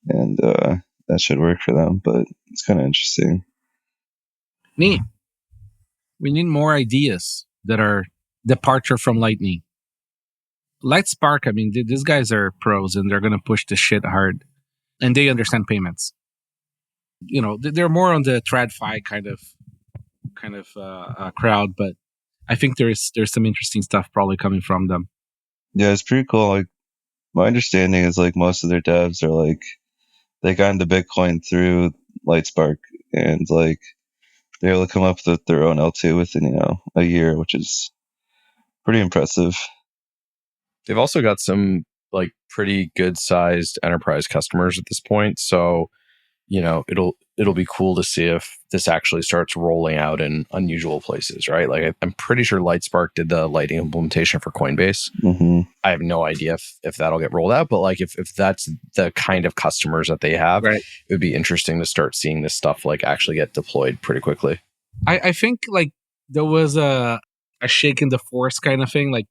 and that should work for them. But it's kind of interesting. Neat. We need more ideas that are departure from Lightning. Lightspark, I mean, these guys are pros and they're going to push this shit hard. And they understand payments. You know, they're more on the TradFi kind of crowd, but I think there's some interesting stuff probably coming from them. Yeah, it's pretty cool. Like, my understanding is like most of their devs are like, they got into Bitcoin through Lightspark, and like they're able to come up with their own L2 within, a year, which is pretty impressive. They've also got some like pretty good sized enterprise customers at this point. So, it'll be cool to see if this actually starts rolling out in unusual places, right? Like I'm pretty sure Lightspark did the Lightning implementation for Coinbase. Mm-hmm. I have no idea if that'll get rolled out, but like if that's the kind of customers that they have, right, it would be interesting to start seeing this stuff like actually get deployed pretty quickly. I think like there was a shake in the force kind of thing. Like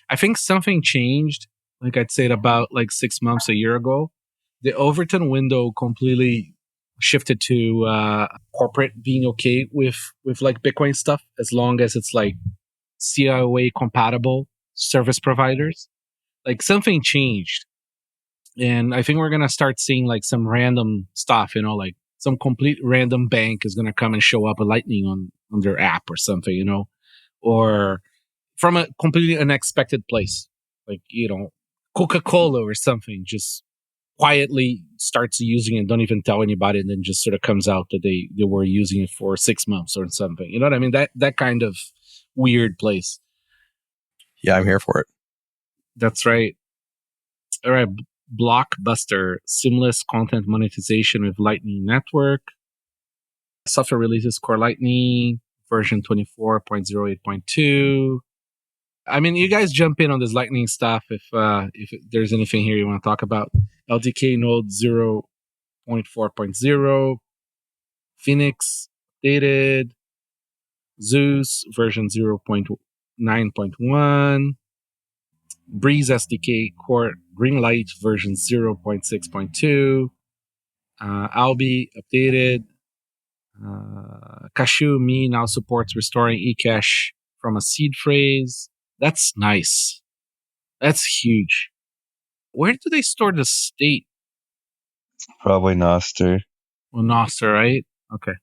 I think something changed. Like I'd say about like 6 months, a year ago, the Overton window completely shifted to corporate being okay with like Bitcoin stuff as long as it's like COA compatible service providers. Like something changed, and I think we're gonna start seeing like some random stuff. Like some complete random bank is gonna come and show up a Lightning on their app or something. Or from a completely unexpected place, like Coca-Cola or something, just quietly starts using it, don't even tell anybody, and then just sort of comes out that they were using it for 6 months or something. You know what I mean? That kind of weird place. Yeah, I'm here for it. That's right. All right, Blockbuster, seamless content monetization with Lightning Network. Software releases Core Lightning, version 24.08.2. I mean, you guys jump in on this Lightning stuff if there's anything here you want to talk about. LDK Node 0.4.0, Phoenix updated, Zeus version 0.9.1, Breeze SDK Core Greenlight version 0.6.2, Albi updated, Cashew Me now supports restoring eCache from a seed phrase. That's nice. That's huge. Where do they store the state? Probably Nostr. Well, Nostr, right? Okay.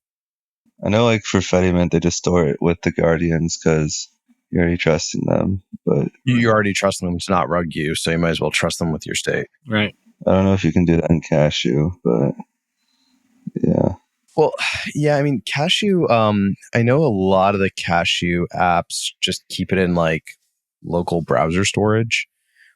I know, like for Fediment, they just store it with the Guardians because you're already trusting them. But You already trust them to not rug you, so you might as well trust them with your state. Right. I don't know if you can do that in Cashew, but yeah. Well, yeah, I mean, Cashew, I know a lot of the Cashew apps just keep it in like local browser storage,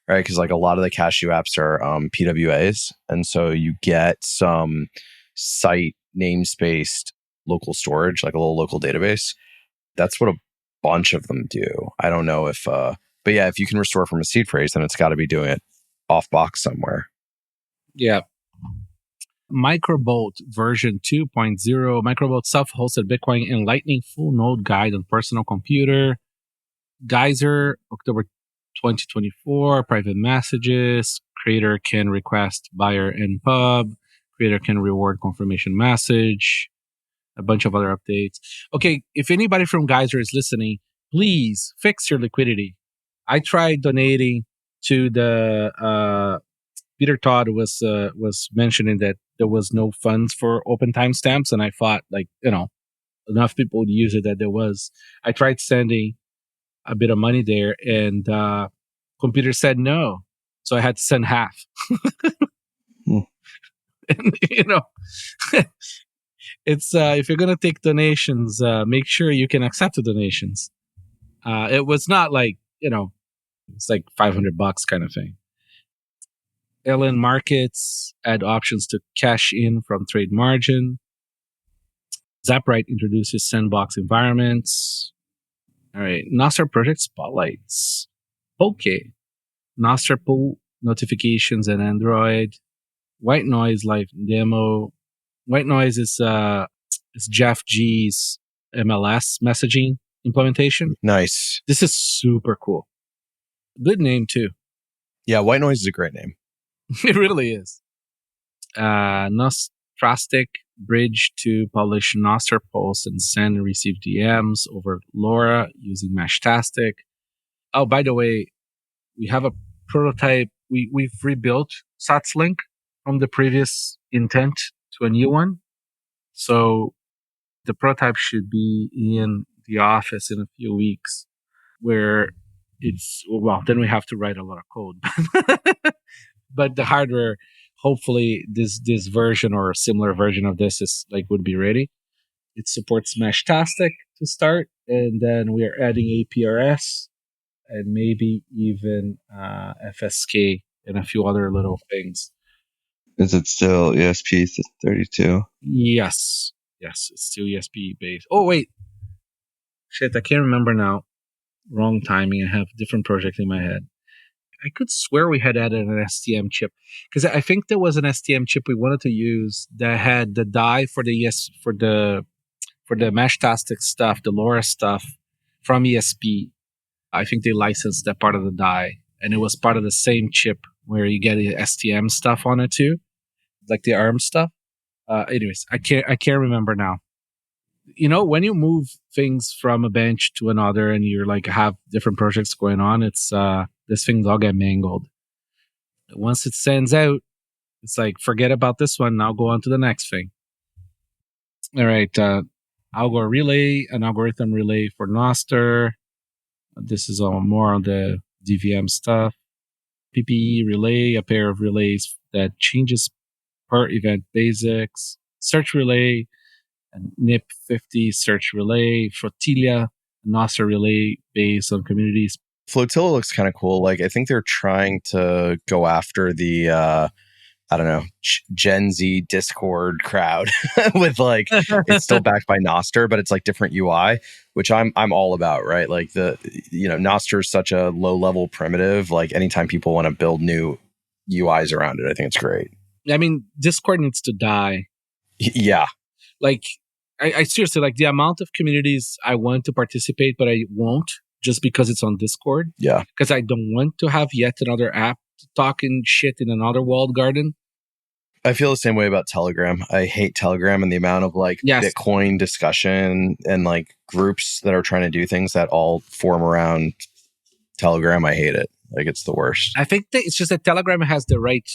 right? Because like a lot of the Cashew apps are PWAs. And so you get some site namespaced local storage, like a little local database. That's what a bunch of them do. I don't know if, but yeah, if you can restore from a seed phrase, then it's got to be doing it off box somewhere. Yeah. Microbolt version 2.0, Microbolt self-hosted Bitcoin and Lightning full node guide on personal computer. Geyser, October 2024, private messages. Creator can request buyer and pub. Creator can reward confirmation message. A bunch of other updates. Okay, if anybody from Geyser is listening, please fix your liquidity. I tried donating to the Peter Todd was mentioning that there was no funds for open timestamps, and I thought, like, enough people would use it that there was. I tried sending a bit of money there, and computer said no, so I had to send half. And it's if you're gonna take donations, make sure you can accept the donations. It was not like it's like $500 kind of thing. LN Markets add options to cash in from trade margin. Zapright introduces sandbox environments. All right, Nostr project spotlights. Okay, Nostr pull notifications and Android. White Noise live demo. White Noise is Jeff G's MLS messaging implementation. Nice. This is super cool. Good name too. Yeah, White Noise is a great name. It really is. Nostrastic bridge to publish Nostr posts and send and receive DMs over LoRa using Meshtastic. Oh, by the way, we have a prototype. We've rebuilt SATSLink from the previous intent to a new one. So the prototype should be in the office in a few weeks, where then we have to write a lot of code. But the hardware, hopefully this version or a similar version of this would be ready. It supports Meshtastic to start, and then we are adding APRS and maybe even FSK and a few other little things. Is it still ESP32? Yes, it's still ESP based. Oh wait, shit, I can't remember now. Wrong timing. I have a different project in my head. I could swear we had added an STM chip, because I think there was an STM chip we wanted to use that had the die for the Meshtastic stuff, the LoRa stuff from ESP. I think they licensed that part of the die, and it was part of the same chip where you get the STM stuff on it too, like the ARM stuff. Anyways, I can't remember now. When you move things from a bench to another and you're like have different projects going on, it's this things all get mangled. Once it sends out, it's like, forget about this one, now go on to the next thing. All right, algo relay, an algorithm relay for Nostr. This is all more on the DVM stuff. PPE relay, a pair of relays that changes per event basics. Search relay, and NIP50 search relay. Flotilla, Nostr relay based on community Flotilla looks kind of cool. Like, I think they're trying to go after the, I don't know, Gen Z Discord crowd with like, it's still backed by Nostr, but it's like different UI, which I'm all about, right? Like Nostr is such a low level primitive. Like anytime people want to build new UIs around it, I think it's great. I mean, Discord needs to die. Yeah. Like, I seriously, like the amount of communities I want to participate, but I won't just because it's on Discord. Yeah. Because I don't want to have yet another app talking shit in another walled garden. I feel the same way about Telegram. I hate Telegram and the amount of like Bitcoin discussion and like groups that are trying to do things that all form around Telegram. I hate it. Like it's the worst. I think that it's just that Telegram has the right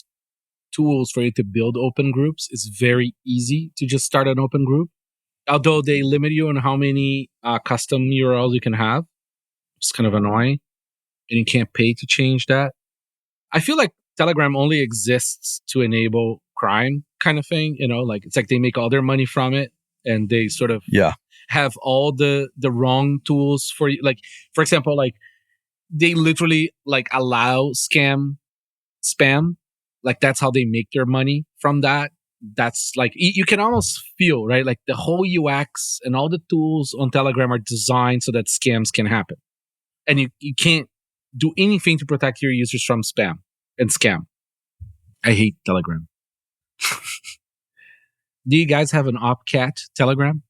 tools for you to build open groups. It's very easy to just start an open group. Although they limit you on how many custom URLs you can have. It's kind of annoying. And you can't pay to change that. I feel like Telegram only exists to enable crime kind of thing. Like it's like they make all their money from it and they sort of have all the wrong tools for you. Like, for example, like they literally like allow spam. Like that's how they make their money from that. That's like, you can almost feel, right? Like the whole UX and all the tools on Telegram are designed so that scams can happen. And you can't do anything to protect your users from spam and scam. I hate Telegram. Do you guys have an opcat Telegram?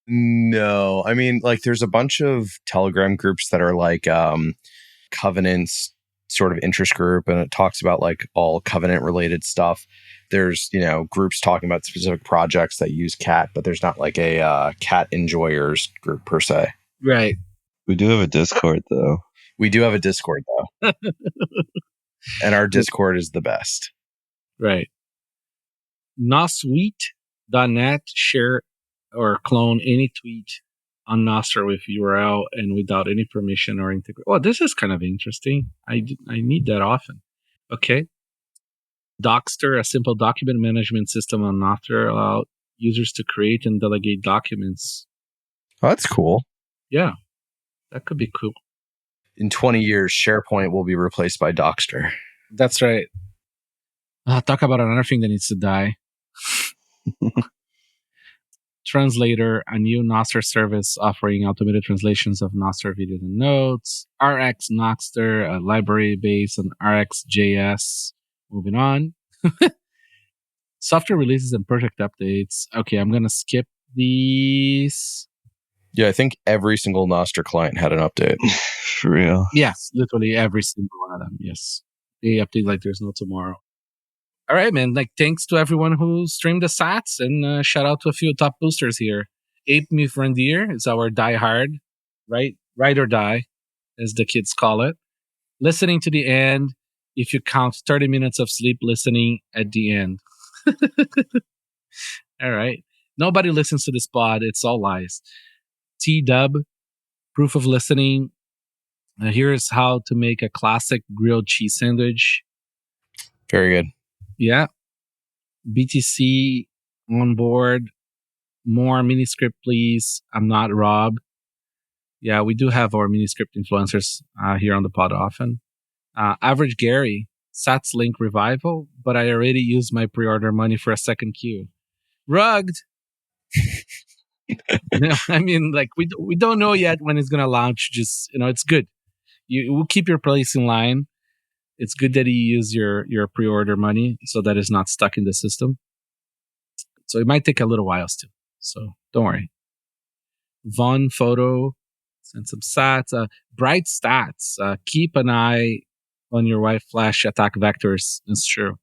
No. I mean, like there's a bunch of Telegram groups that are like Covenant's sort of interest group, and it talks about like all Covenant related stuff. There's, groups talking about specific projects that use cat, but there's not like a cat enjoyers group per se. Right. We do have a Discord though. We do have a Discord though. And our Discord is the best. Right. Nosweet.net, share or clone any tweet on Nostr with URL and without any permission or integration. Oh, this is kind of interesting. I need that often. Okay. Dockster, a simple document management system on Nostr, allows users to create and delegate documents. Oh, that's cool. Yeah, that could be cool. In 20 years, SharePoint will be replaced by Dockster. That's right. Talk about another thing that needs to die. Translator, a new Nostr service offering automated translations of Nostr videos and notes. RX Nostr, a library based on RxJS. Moving on. Software releases and project updates. Okay, I'm going to skip these. Yeah, I think every single Nostr client had an update. For real? Yes, literally every single one of them. Yes. They update like there's no tomorrow. All right, man. Like, thanks to everyone who streamed the sats, and shout out to a few top boosters here. Ape Mifrendir is our diehard, right? Ride or die, as the kids call it. Listening to the end, if you count 30 minutes of sleep listening at the end. All right. Nobody listens to this pod. It's all lies. T-Dub, proof of listening. Here's how to make a classic grilled cheese sandwich. Very good. Yeah. BTC on board. More miniscript, please. I'm not Rob. Yeah, we do have our miniscript influencers here on the pod often. Average Gary, Sats Link revival, but I already used my pre-order money for a second queue. Rugged. I mean, like we don't know yet when it's gonna launch. Just it's good. You will keep your place in line. It's good that you use your pre-order money so that it's not stuck in the system. So it might take a little while still. So don't worry. Von Photo, send some stats. Bright stats. Keep an eye on your Wi-Fi flash attack vectors. That's true.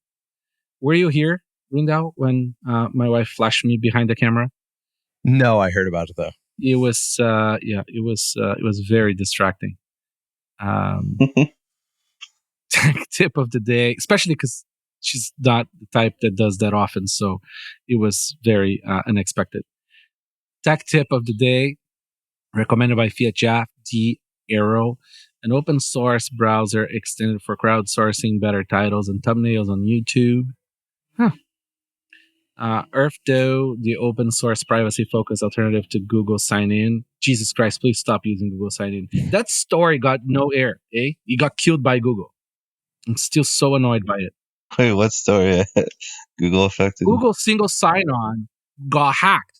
Were you here, Rijndael, when my wife flashed me behind the camera? No, I heard about it though. It was it was very distracting. Tip of the day, especially because she's not the type that does that often, so it was very unexpected. Tech tip of the day, recommended by Fiat Jaff D Arrow, an open source browser extended for crowdsourcing better titles and thumbnails on YouTube. EarthDAO, the open source privacy focused alternative to Google Sign In. Jesus Christ, please stop using Google Sign In. That story got no air, eh? It got killed by Google. I'm still so annoyed by it. Wait, what story? Google affected? Google single sign-on got hacked.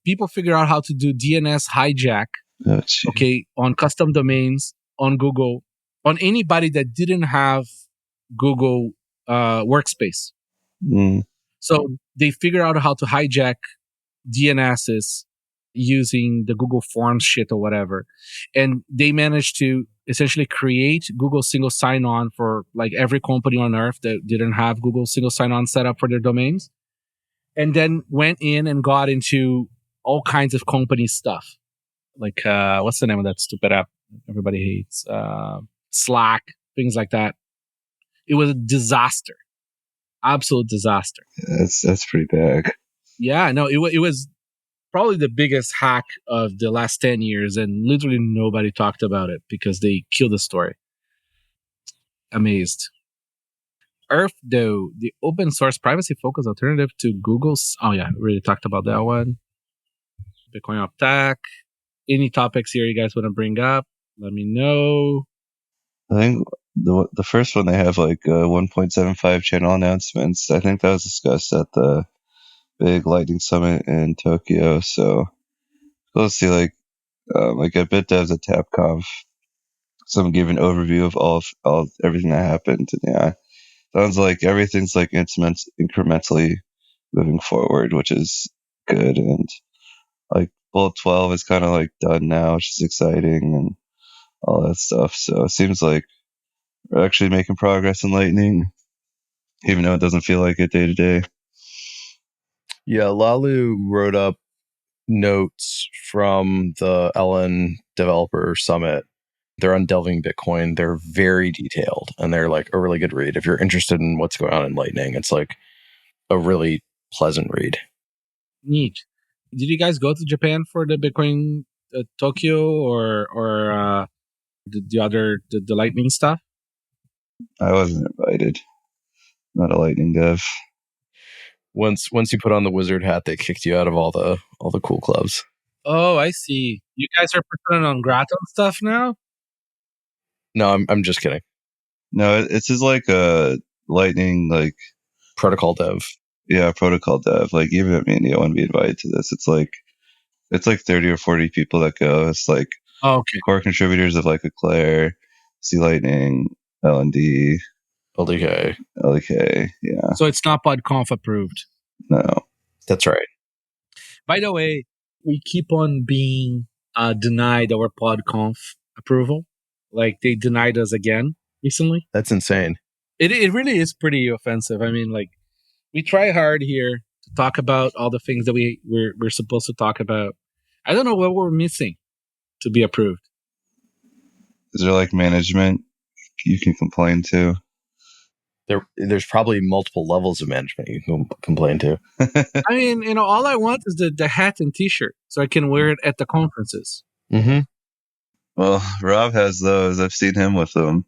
People figured out how to do DNS hijack, Oh, gee. okay, on custom domains, on Google, on anybody that didn't have Google Workspace. Mm. So they figured out how to hijack DNSs using the Google Forms shit or whatever. And they managed to essentially create Google single sign-on for like every company on earth that didn't have Google single sign-on set up for their domains. And then went in and got into all kinds of company stuff. Like, what's the name of that stupid app everybody hates? Slack, things like that. It was a disaster. Absolute disaster. That's pretty bad. Yeah, no, it was probably the biggest hack of the last 10 years, and literally nobody talked about it because they killed the story. Amazed. EarthDAO, the open source privacy focused alternative to Google's. Oh, yeah, we already talked about that one. Bitcoin Uptack. Any topics here you guys want to bring up? Let me know. I think the first one they have like 1.75 channel announcements. I think that was discussed at the big Lightning Summit in Tokyo. So we'll see like at BitDevs at TapConf. Someone gave an overview of all everything that happened. And yeah, sounds like everything's like incrementally moving forward, which is good. And like Bolt 12 is kind of like done now, which is exciting and all that stuff. So it seems like we're actually making progress in Lightning, even though it doesn't feel like it day to day. Yeah, Lalu wrote up notes from the LN Developer Summit. They're on Delving Bitcoin. They're very detailed, and they're like a really good read. If you're interested in what's going on in Lightning, it's like a really pleasant read. Neat. Did you guys go to Japan for the Bitcoin Tokyo or the Lightning stuff? I wasn't invited. Not a Lightning dev. Once you put on the wizard hat, they kicked you out of all the cool clubs. Oh, I see. You guys are persona non grata and stuff now? No, I'm just kidding. No, it's just like a Lightning like Protocol dev. Yeah, protocol dev. Like even at Mania, I wouldn't be invited to this. It's like 30 or 40 people that go. It's like core contributors of like Eclair, C Lightning, LND, LDK. Yeah. So it's not PodConf approved. No. That's right. By the way, we keep on being denied our PodConf approval. Like they denied us again recently. That's insane. It really is pretty offensive. I mean, like we try hard here to talk about all the things that we're supposed to talk about. I don't know what we're missing to be approved. Is there like management you can complain to? There's probably multiple levels of management you can complain to. I mean, all I want is the hat and t-shirt so I can wear it at the conferences. Mm-hmm. Well, Rob has those. I've seen him with them.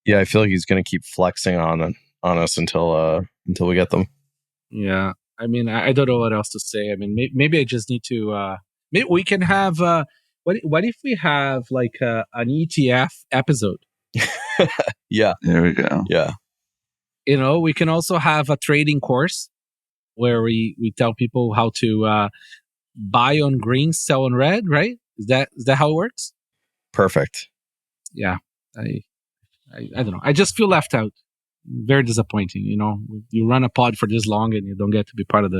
Yeah, I feel like he's going to keep flexing on us until we get them. Yeah. I mean, I don't know what else to say. I mean, maybe I just need to... maybe we can have... what if we have like an ETF episode? Yeah. There we go. Yeah. We can also have a trading course where we tell people how to buy on green, sell on red, right? Is that how it works? Perfect. Yeah. I don't know. I just feel left out. Very disappointing. You run a pod for this long and you don't get to be part of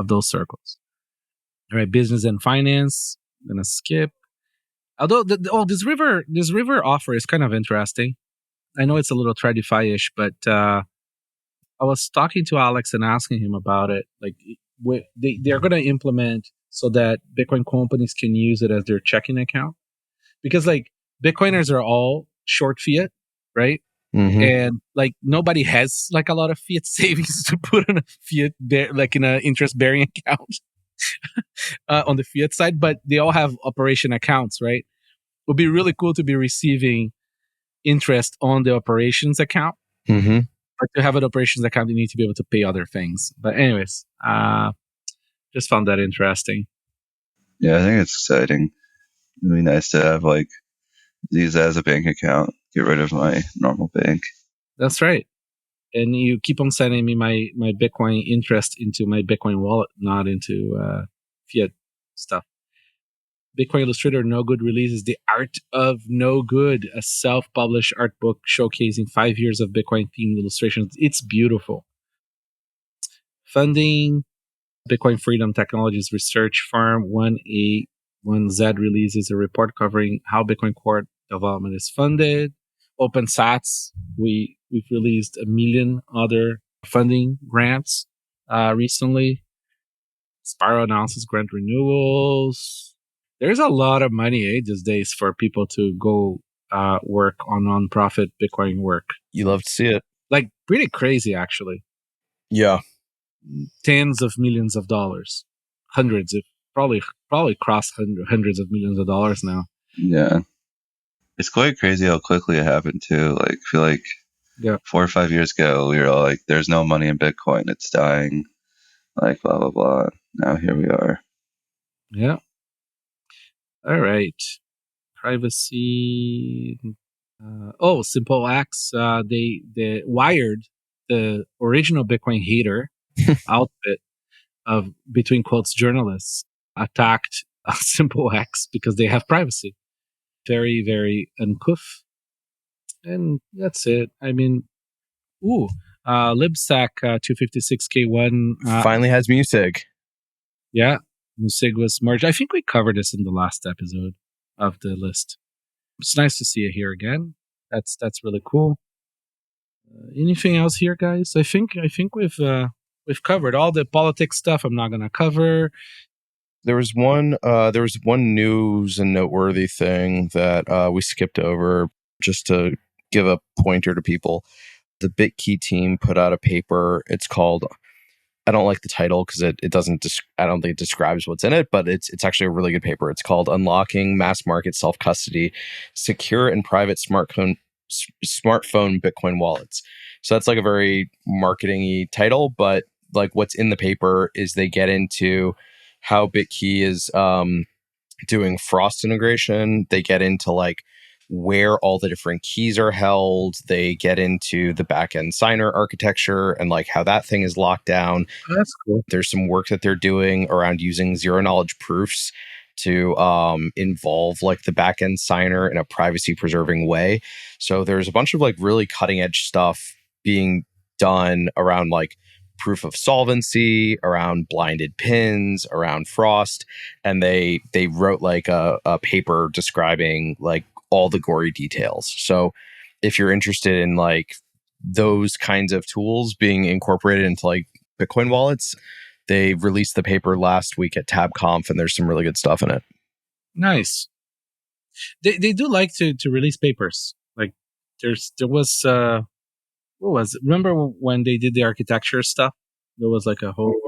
those circles. All right, business and finance. I'm gonna skip. Although this river offer is kind of interesting. I know it's a little TradFi-ish, but I was talking to Alex and asking him about it. Like they're going to implement so that Bitcoin companies can use it as their checking account, because like Bitcoiners are all short fiat, right? Mm-hmm. And like nobody has like a lot of fiat savings to put in a fiat like in an interest bearing account on the fiat side, but they all have operation accounts, right? It would be really cool to be receiving interest on the operations account. Mm-hmm. But to have an operations account, you need to be able to pay other things. But anyways, just found that interesting. Yeah, I think it's exciting. It'd be nice to have like these as a bank account. Get rid of my normal bank. That's right. And you keep on sending me my Bitcoin interest into my Bitcoin wallet, not into fiat stuff. Bitcoin Illustrator No Good releases The Art of No Good, a self-published art book showcasing 5 years of Bitcoin-themed illustrations. It's beautiful. Funding, Bitcoin Freedom Technologies research firm 1A1Z releases a report covering how Bitcoin Core development is funded. OpenSats, we've released 1 million other funding grants recently. Sparrow announces grant renewals. There's a lot of money these days for people to go work on nonprofit Bitcoin work. You love to see it. Like, pretty crazy, actually. Yeah. Tens of millions of dollars. Hundreds, probably crossed hundreds of millions of dollars now. Yeah. It's quite crazy how quickly it happened, too. Like, I feel like 4 or 5 years ago, we were all like, there's no money in Bitcoin. It's dying. Like, blah, blah, blah. Now here we are. Yeah. All right. Privacy. Simple X. They wired the original Bitcoin hater outfit of, between quotes, journalists, attacked Simple X because they have privacy. Very, very uncouth. And that's it. I mean, Libsac 256K1 finally has Musig. Yeah, Musig was merged. I think we covered this in the last episode of the list. It's nice to see it here again. That's really cool. Anything else here, guys? I think we've covered all the politics stuff. I'm not gonna cover. There was one news and noteworthy thing that we skipped over just to give a pointer to people. The Bitkey team put out a paper. It's called, I don't like the title because it doesn't. I don't think it describes what's in it, but it's actually a really good paper. It's called "Unlocking Mass Market Self Custody: Secure and Private Smartphone Bitcoin Wallets." So that's like a very marketing-y title, but like what's in the paper is they get into how Bitkey is doing Frost integration. They get into like where all the different keys are held. They get into the backend signer architecture and like how that thing is locked down. That's cool. There's some work that they're doing around using zero knowledge proofs to involve like the backend signer in a privacy preserving way. So there's a bunch of like really cutting edge stuff being done around like proof of solvency, around blinded pins, around Frost. And they wrote like a paper describing like all the gory details. So if you're interested in like those kinds of tools being incorporated into like Bitcoin wallets, they released the paper last week at TabConf, and there's some really good stuff in it. Nice. They do like to release papers. Like there was what was it? Remember when they did the architecture stuff? There was like a whole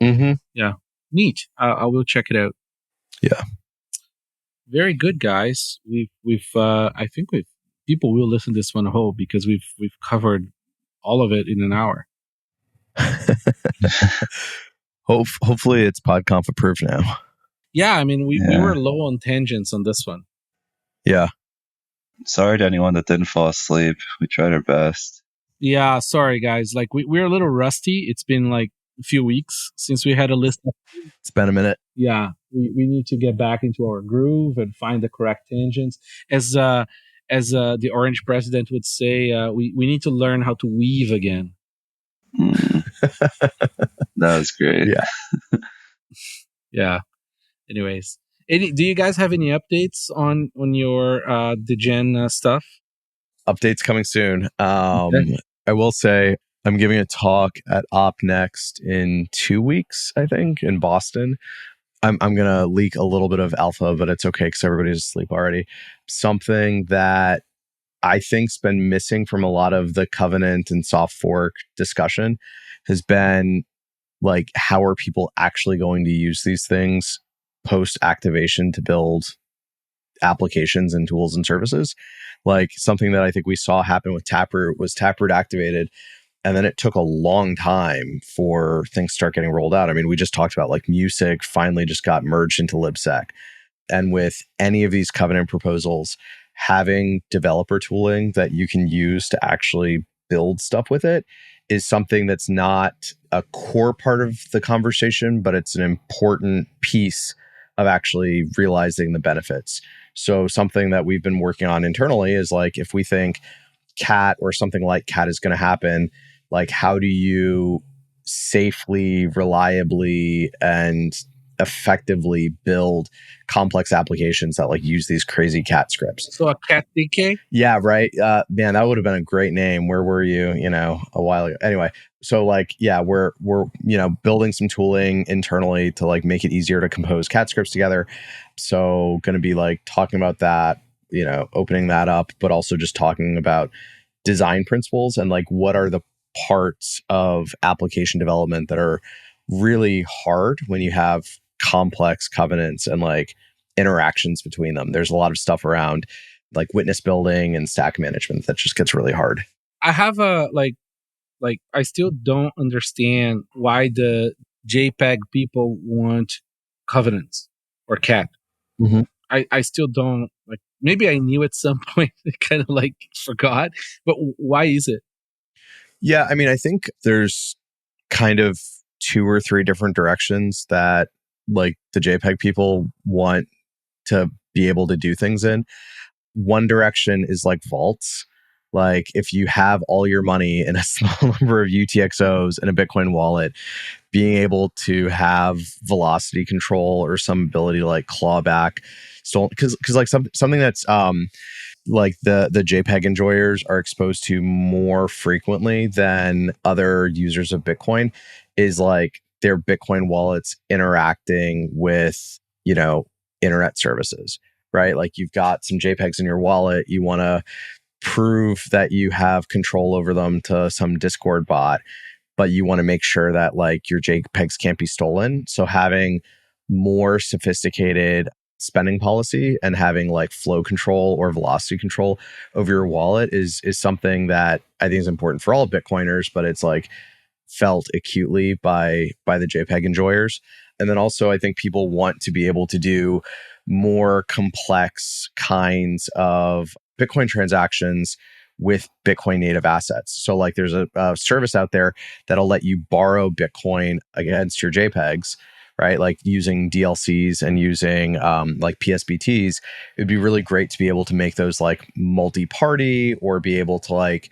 yeah, neat. I will check it out. Yeah. Very good, guys. We've I think people will listen to this one whole because we've covered all of it in an hour. Hopefully it's PodConf approved now. Yeah, I mean we were low on tangents on this one. Yeah. Sorry to anyone that didn't fall asleep. We tried our best. Yeah, sorry guys. Like we're a little rusty. It's been like a few weeks since we had a list. It's been a minute. Yeah, we need to get back into our groove and find the correct tangents. As the Orange president would say, we need to learn how to weave again. That was great. Yeah. Yeah. Anyways, do you guys have any updates on your Degen stuff? Updates coming soon. Okay. I will say I'm giving a talk at OpNext in 2 weeks, I think, in Boston. I'm going to leak a little bit of alpha, but it's okay because everybody's asleep already. Something that I think's been missing from a lot of the Covenant and soft fork discussion has been like, how are people actually going to use these things post activation to build applications and tools and services? Like something that I think we saw happen with Taproot was Taproot activated. And then it took a long time for things to start getting rolled out. I mean, we just talked about like Music finally just got merged into libsec. And with any of these covenant proposals, having developer tooling that you can use to actually build stuff with it is something that's not a core part of the conversation, but it's an important piece of actually realizing the benefits. So something that we've been working on internally is like, if we think CAT or something like CAT is going to happen, like how do you safely, reliably, and effectively build complex applications that like use these crazy CAT scripts? So a cat DK? Yeah, right. Man, that would have been a great name. Where were you, a while ago? Anyway, so like, yeah, we're building some tooling internally to like make it easier to compose CAT scripts together. So going to be like talking about that, opening that up, but also just talking about design principles and like what are the parts of application development that are really hard when you have complex covenants and like interactions between them. There's a lot of stuff around like witness building and stack management that just gets really hard. I have a like I still don't understand why the JPEG people want covenants or CAT. Mm-hmm. I still don't like. Maybe I knew at some point, kind of like forgot. But why is it? Yeah, I mean, I think there's kind of 2 or 3 different directions that like the JPEG people want to be able to do things in. One direction is like vaults. Like if you have all your money in a small number of Utreexos in a Bitcoin wallet, being able to have velocity control or some ability to like claw back stolen, because like something that's like the JPEG enjoyers are exposed to more frequently than other users of Bitcoin is like their Bitcoin wallets interacting with, internet services, right? Like you've got some JPEGs in your wallet, you want to prove that you have control over them to some Discord bot, but you want to make sure that like your JPEGs can't be stolen. So having more sophisticated spending policy and having like flow control or velocity control over your wallet is something that I think is important for all Bitcoiners, but it's like felt acutely by the JPEG enjoyers. And then also I think people want to be able to do more complex kinds of Bitcoin transactions with Bitcoin native assets. So like there's a service out there that'll let you borrow Bitcoin against your JPEGs, right? Like using DLCs and using like PSBTs. It'd be really great to be able to make those like multi-party or be able to like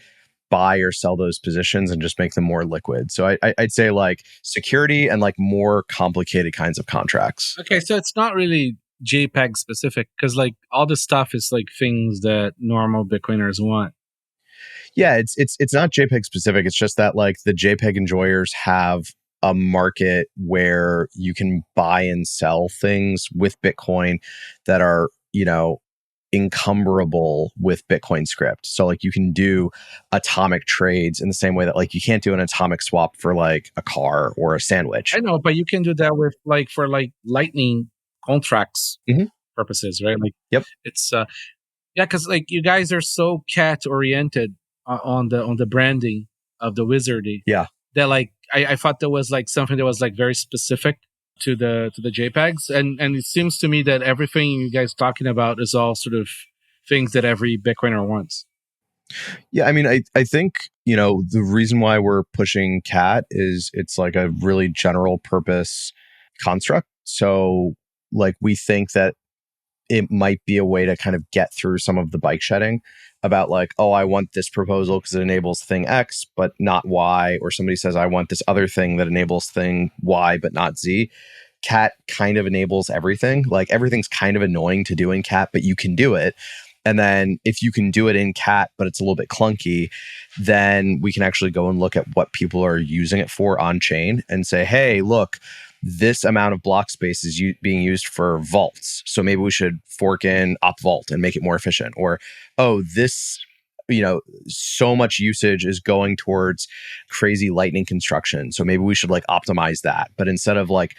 buy or sell those positions and just make them more liquid. So I'd say like security and like more complicated kinds of contracts. Okay, so it's not really JPEG specific because like all this stuff is like things that normal Bitcoiners want. Yeah, it's not JPEG specific. It's just that like the JPEG enjoyers have a market where you can buy and sell things with Bitcoin that are, encumberable with Bitcoin script. So like you can do atomic trades in the same way that like you can't do an atomic swap for like a car or a sandwich. I know, but you can do that with like for like Lightning contracts purposes, right? Like, yep, it's yeah, because like you guys are so cat oriented on the branding of the wizardy. Yeah, that like I thought there was like something that was like very specific to the JPEGs, and it seems to me that everything you guys talking about is all sort of things that every Bitcoiner wants. Yeah, I mean, I think, the reason why we're pushing CAT is it's like a really general purpose construct. So like we think that it might be a way to kind of get through some of the bike shedding about like, oh, I want this proposal because it enables thing X, but not Y. Or somebody says, I want this other thing that enables thing Y, but not Z. CAT kind of enables everything. Like everything's kind of annoying to do in CAT, but you can do it. And then if you can do it in CAT, but it's a little bit clunky, then we can actually go and look at what people are using it for on chain and say, hey, look, this amount of block space is being used for vaults. So maybe we should fork in opvault and make it more efficient. Or, oh, this, so much usage is going towards crazy lightning construction. So maybe we should like optimize that. But instead of like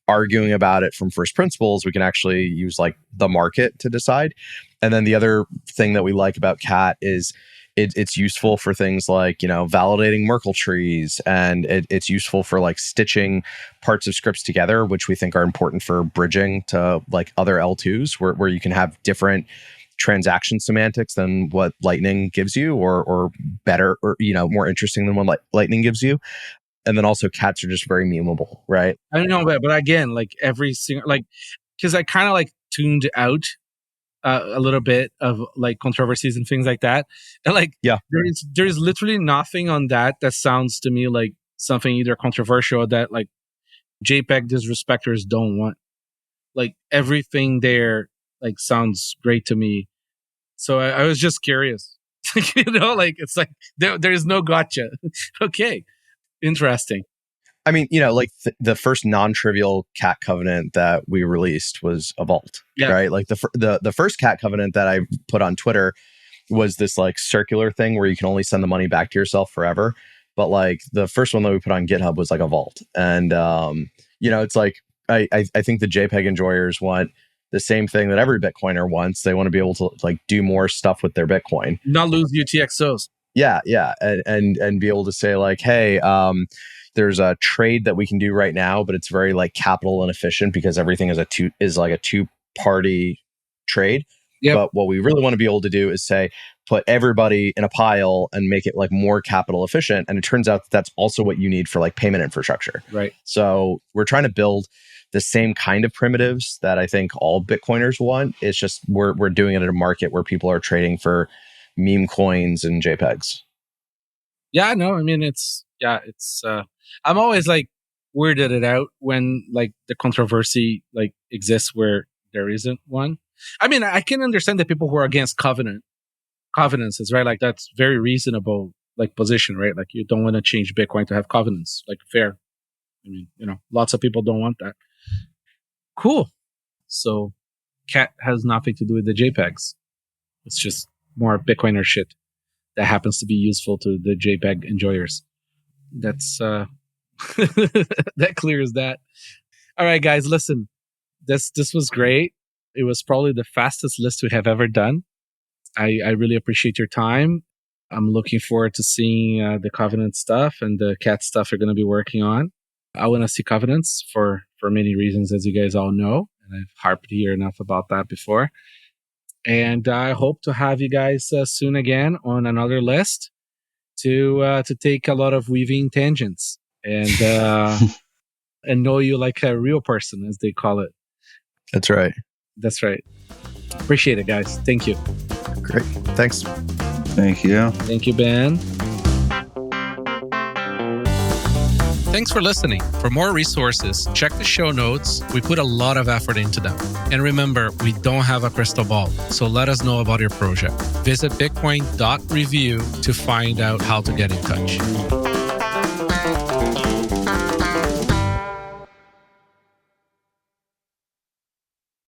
arguing about it from first principles, we can actually use like the market to decide. And then the other thing that we like about CAT is It's useful for things like, validating Merkle trees, and it's useful for like stitching parts of scripts together, which we think are important for bridging to like other L2s where you can have different transaction semantics than what Lightning gives you, or better, or more interesting than what Lightning gives you. And then also cats are just very memeable, right? I don't know, but again, like every single, like, because I kind of like tuned out a little bit of like controversies and things like that, and like there's literally nothing on that sounds to me like something either controversial that like JPEG disrespecters don't want. Like everything there like sounds great to me. So I was just curious. Like it's like there's no gotcha. Okay. Interesting. I mean, like the first non-trivial cat covenant that we released was a vault, right? Like the first cat covenant that I put on Twitter was this like circular thing where you can only send the money back to yourself forever. But like the first one that we put on GitHub was like a vault. And, it's like, I think the JPEG enjoyers want the same thing that every Bitcoiner wants. They want to be able to like do more stuff with their Bitcoin. Not lose Utreexos. Yeah. And be able to say like, hey, there's a trade that we can do right now, but it's very like capital inefficient because everything is like a two-party trade. Yep. But what we really want to be able to do is say, put everybody in a pile and make it like more capital efficient. And it turns out that's also what you need for like payment infrastructure. Right. So we're trying to build the same kind of primitives that I think all Bitcoiners want. It's just we're doing it at a market where people are trading for meme coins and JPEGs. Yeah, no, I mean, I'm always like weirded out when like the controversy like exists where there isn't one. I mean, I can understand the people who are against covenants, right? Like that's very reasonable like position, right? Like you don't want to change Bitcoin to have covenants, like fair. I mean, lots of people don't want that. Cool. So cat has nothing to do with the JPEGs. It's just more Bitcoiner shit that happens to be useful to the JPEG enjoyers. That's that clears that. All right, guys, listen. This was great. It was probably the fastest list we have ever done. I really appreciate your time. I'm looking forward to seeing the Covenant stuff and the cat stuff you're going to be working on. I want to see Covenants for many reasons, as you guys all know. And I've harped here enough about that before. And I hope to have you guys soon again on another list to take a lot of weaving tangents and and know you like a real person, as they call it. That's right. That's right. Appreciate it, guys. Thank you. Great. Thanks. Thank you. Thank you, Ben. Thanks for listening. For more resources, check the show notes. We put a lot of effort into them. And remember, we don't have a crystal ball, so let us know about your project. Visit bitcoin.review to find out how to get in touch.